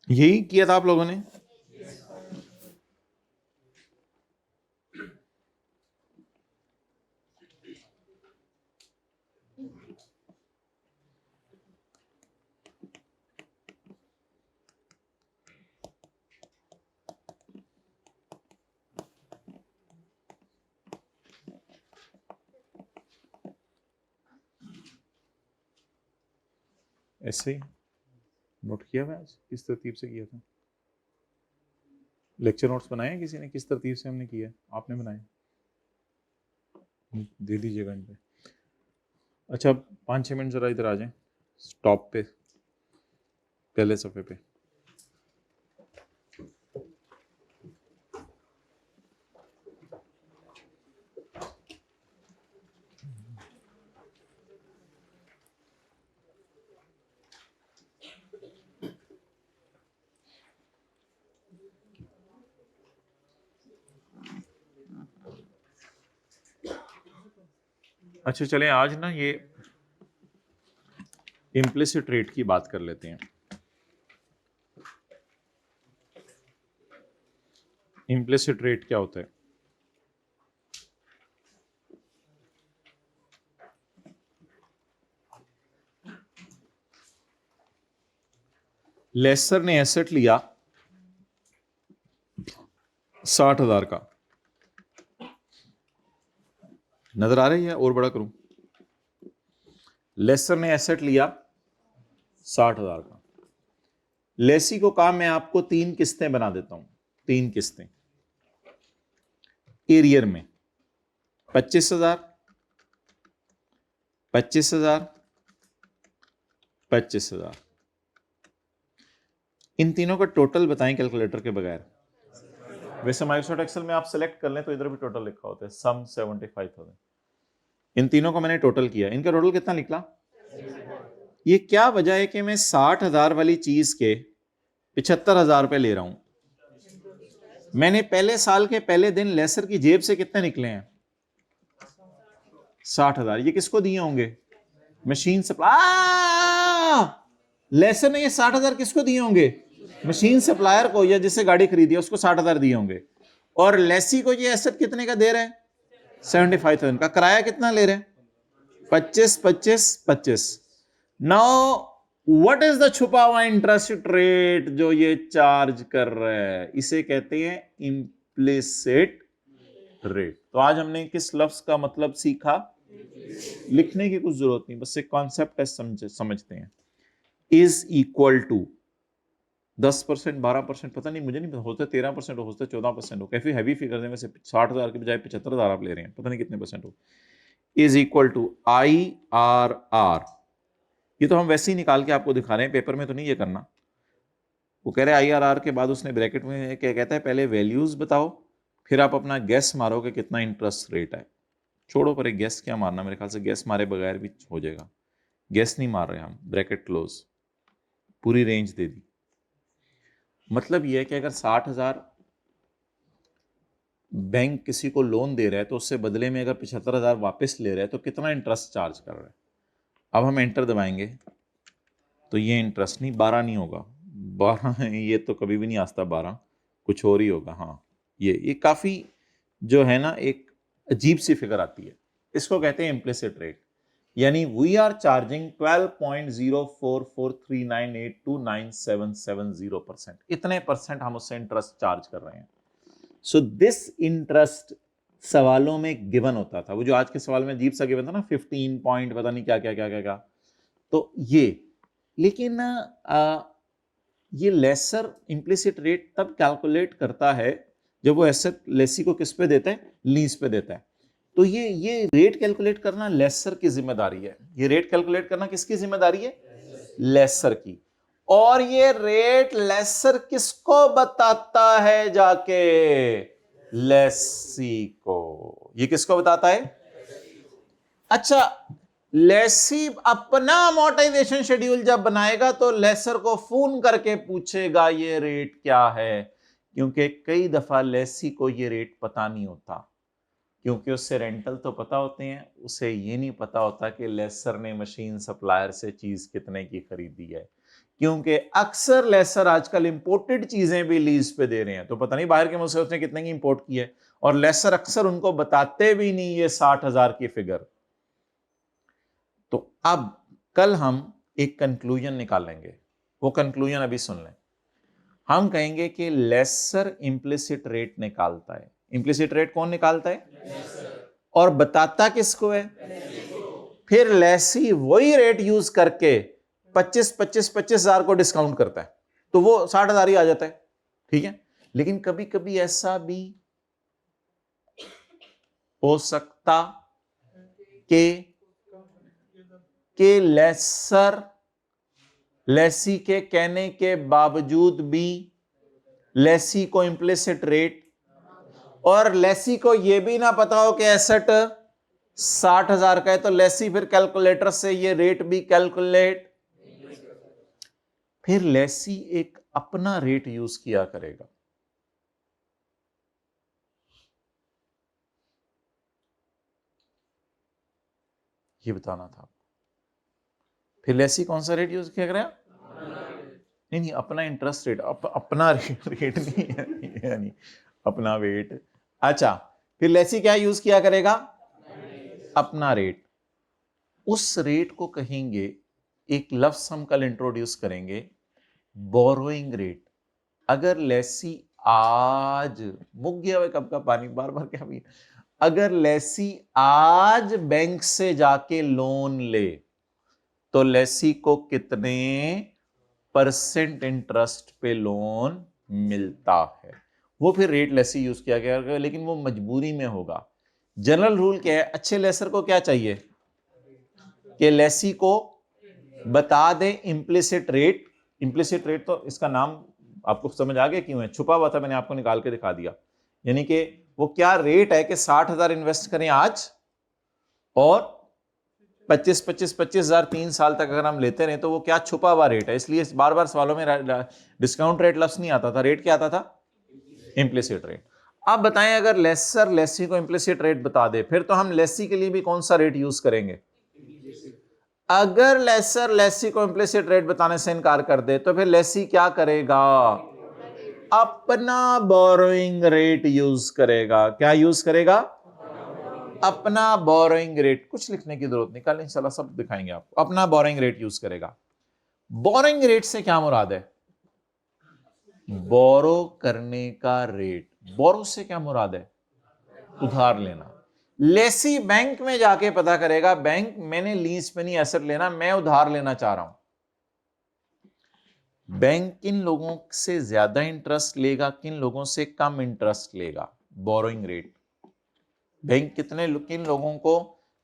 यही किया था आप लोगों ने। ऐसे ही नोट किया हुआ आज, किस तरतीब से किया था। लेक्चर नोट्स बनाए किसी ने, किस तरतीब से हमने किया, आपने बनाए, दे दीजिएगा इन पे। अच्छा 5-6 मिनट जरा इधर आ जाएं, टॉप पे पहले सफ़े पे। अच्छा चलें आज ना ये इम्प्लिसिट रेट की बात कर लेते हैं। इम्प्लिसिट रेट क्या होता है? लेसर ने एसेट लिया 60,000 का, नजर आ रही है, और बड़ा करूं। लेसर ने एसेट लिया 60,000 का। लेसी को कहा मैं आपको 3 किस्तें बना देता हूं, 3 किस्तें एरियर में 25,000, 25,000, 25,000। इन तीनों का टोटल बताएं कैलकुलेटर के बगैर। वैसे माइक्रोसॉफ्ट एक्सेल में आप सेलेक्ट कर लें तो इधर भी टोटल लिखा होता है, सम 75,000। इन तीनों का मैंने टोटल किया, इनका टोटल कितना निकला। ये क्या वजह है कि मैं 60,000 वाली चीज के 75,000 रुपए ले रहा हूं। मैंने पहले साल के पहले दिन लेसर की जेब से कितने निकले हैं, 60,000। ये किसको दिए होंगे, मशीन सप्लाई। लेसर ने ये 60,000 किसको दिए होंगे, मशीन सप्लायर को, या जिससे गाड़ी खरीदी है उसको 60,000 दिए होंगे। और लेसी को ये एसेट कितने का दे रहे हैं, 75,000 का। किराया कितना ले रहे हैं, 25 25 25। नाउ व्हाट इज द छुपा हुआ इंटरेस्ट रेट जो ये चार्ज कर रहा है, इसे कहते हैं इम्प्लिसिट रेट। तो आज हमने किस लफ्ज का मतलब सीखा, लिखने की कुछ जरूरत नहीं, बस एक कॉन्सेप्ट है, समझते हैं। इज इक्वल टू 10%, 12%, पता नहीं, मुझे नहीं पता, होता है 13% हो, होता है 14% हो, काफी हैवी फिगर है वैसे। 60,000 के बजाय 75,000 आप ले रहे हैं, पता नहीं कितने परसेंट हो। Is equal to IRR। ये तो हम वैसे ही निकाल के आपको दिखा रहे हैं, पेपर में तो नहीं ये करना। वो कह रहे हैं IRR के बाद उसने ब्रैकेट में क्या कहता है, पहले वैल्यूज बताओ फिर आप अपना गैस मारोगे कितना इंटरेस्ट रेट है। छोड़ो पर एक गैस क्या मारना, मेरे ख्याल से गैस मारे बगैर भी हो जाएगा। गैस नहीं मार रहे हम, ब्रैकेट क्लोज, पूरी रेंज दे दी। मतलब यह है कि अगर 60,000 बैंक किसी को लोन दे रहा है तो उससे बदले में अगर 75,000 वापस ले रहा है तो कितना इंटरेस्ट चार्ज कर रहा है। अब हम एंटर दबाएंगे तो ये इंटरेस्ट नहीं, 12 नहीं होगा, 12 ये तो कभी भी नहीं आता, 12 कुछ और ही होगा। हाँ, ये काफ़ी जो है ना एक अजीब सी फिगर आती है, इसको कहते हैं इम्प्लिसिट रेट। यानी वी आर चार्जिंग 12.044398297770%, इतने परसेंट हम उससे इंटरेस्ट चार्ज कर रहे हैं। सो दिस इंटरेस्ट सवालों में गिवन होता था, वो जो आज के सवाल में अजीब सा गिवन था ना, 15 पॉइंट पता नहीं क्या क्या क्या क्या क्या, तो ये। लेकिन ये लेसर इम्प्लिसिट रेट तब कैलकुलेट करता है जब वो एसेट लेसी को किस पे देता है, लीज पे देता है। तो ये रेट कैलकुलेट करना लेसर की जिम्मेदारी है। ये रेट कैलकुलेट करना किसकी जिम्मेदारी है, लेसर की। और ये रेट लेसर किसको बताता है, जाके लेसी को। ये किसको बताता है, अच्छा लेसी अपना अमोर्टाइजेशन शेड्यूल जब बनाएगा तो लेसर को फोन करके पूछेगा ये रेट क्या है, क्योंकि कई दफा लेसी को ये रेट पता नहीं होता, क्योंकि उससे रेंटल तो पता होते हैं, उसे ये नहीं पता होता कि लेसर ने मशीन सप्लायर से चीज कितने की खरीदी है। क्योंकि अक्सर लेसर आजकल इंपोर्टेड चीजें भी लीज पे दे रहे हैं, तो पता नहीं बाहर के मुल्क से उसने कितने की इंपोर्ट की है, और लेसर अक्सर उनको बताते भी नहीं ये 60,000 की फिगर। तो अब कल हम एक कंक्लूजन निकालेंगे, वो कंक्लूजन अभी सुन लें। हम कहेंगे कि लेसर इंप्लिसिट रेट निकालता है। इंप्लिसिट रेट कौन निकालता है, और बताता किसको है, फिर लेसी वही रेट यूज करके 25,000 को डिस्काउंट करता है, तो वो 60,000 ही आ जाता है। ठीक है, लेकिन कभी कभी ऐसा भी हो सकता कि लेसर लेसी के कहने के बावजूद भी लेसी को इंप्लिसिट रेट, और लेसी को यह भी ना पता हो कि एसेट 60,000 का है, तो लेसी फिर कैलकुलेटर से ये रेट भी कैलकुलेट, फिर लेसी एक अपना रेट यूज किया करेगा। ये बताना था। फिर लेसी कौन सा रेट यूज किया करेगा, नहीं अपना इंटरेस्ट रेट, अपना रेट नहीं है, यानी अपना वेट। अच्छा, फिर लेसी क्या यूज किया करेगा, अपना रेट। उस रेट को कहेंगे, एक लफ्ज हम कल इंट्रोड्यूस करेंगे, बोरोइंग रेट। अगर लेसी आज मुक गया हुआ कब का पानी बार बार क्या भी, अगर लेसी आज बैंक से जाके लोन ले तो लेसी को कितने परसेंट इंटरेस्ट पे लोन मिलता है, वो फिर रेट लेसी यूज किया गया, लेकिन वो मजबूरी में होगा। जनरल रूल क्या है, अच्छे लेसर को क्या चाहिए कि लेसी को बता दे इंप्लिसिट रेट। इंप्लिसिट रेट तो इसका नाम आपको समझ आ गया क्यों है, छुपा हुआ था, मैंने आपको निकाल के दिखा दिया। यानी कि वो क्या रेट है कि 60,000 इन्वेस्ट करें आज, और 25,000 3 साल तक अगर हम लेते रहे, तो वो क्या छुपा हुआ रेट है। इसलिए बार बार सवालों में डिस्काउंट रेट लफ्ज नहीं आता था, रेट क्या आता था, इंप्लिसिट रेट। अब बताएं, अगर लेसर लेसी को इंप्लिसिट रेट बता दे, फिर तो हम लेसी के लिए भी कौन सा रेट यूज करेंगे। अगर लेसर लेसी को इंप्लिसिट रेट बताने से इनकार कर दे, तो फिर लेसी क्या करेगा, अपना बोरोइंग रेट यूज करेगा। क्या यूज करेगा, अपना बोरोइंग रेट। कुछ लिखने की जरूरत नहीं, कल इंशाल्लाह सब दिखाएंगे आपको। अपना बोरोइंग रेट यूज करेगा। बोरोइंग रेट से क्या मुराद है, बोरो करने का रेट। बोरो से क्या मुराद है, उधार लेना। लेसी बैंक में जाके पता करेगा, बैंक मैंने लीज पे नहीं एसेट लेना, मैं उधार लेना चाह रहा हूं। बैंक किन लोगों से ज्यादा इंटरेस्ट लेगा, किन लोगों से कम इंटरेस्ट लेगा, बोरोइंग रेट। बैंक किन लोगों को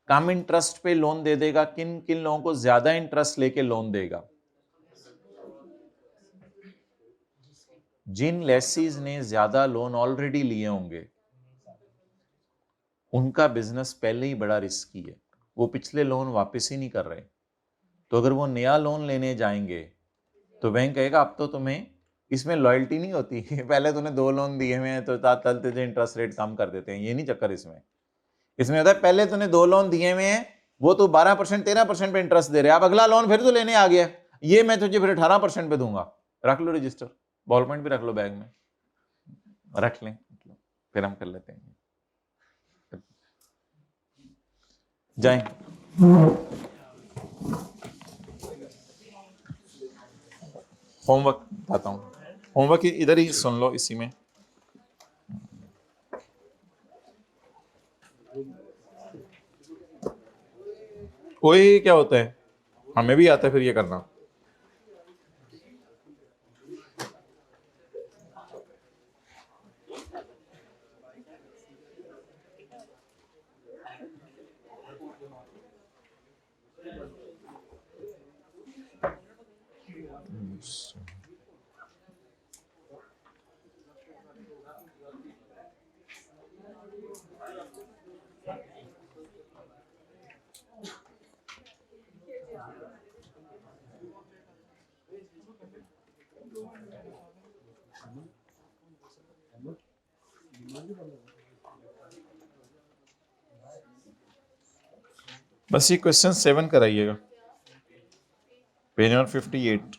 कम इंटरेस्ट पे लोन दे देगा, किन किन लोगों को ज्यादा इंटरेस्ट लेके लोन देगा। जिन लेसीज ने ज्यादा लोन ऑलरेडी लिए होंगे, उनका बिजनेस पहले ही बड़ा रिस्की है, वो पिछले लोन वापस ही नहीं कर रहे। तो अगर वो नया लोन लेने जाएंगे तो बैंक कहेगा अब तो तुम्हें इसमें लॉयल्टी नहीं होती पहले तूने 2 लोन दिए हुए हैं तो तल तुझे इंटरेस्ट रेट कम कर देते हैं, ये नहीं चक्कर इसमें। इसमें होता है पहले तूने 2 लोन दिए हुए हैं, वो तो 12% 13% पे इंटरेस्ट दे रहे हैं, अब अगला लोन फिर तो लेने आ गया, ये मैं तुझे फिर 18% पे दूंगा। रख लो रजिस्टर, बॉल पॉइंट भी रख लो बैग में, रख लें फिर हम कर लेते हैं। जाएं होमवर्क बताता हूँ, होमवर्क इधर ही सुन लो इसी में। कोई क्या होता है, हमें भी आता है फिर ये करना। बस ये क्वेश्चन 7 कराइएगा, पेज नंबर 58।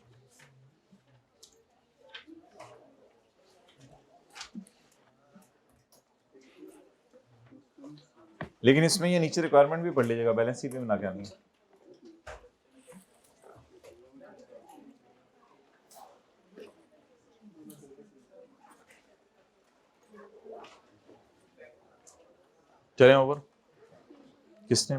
लेकिन इसमें ये नीचे रिक्वायरमेंट भी पढ़ लीजिएगा, बैलेंस शीट भी बना के आनी है। चलें ओवर, किसने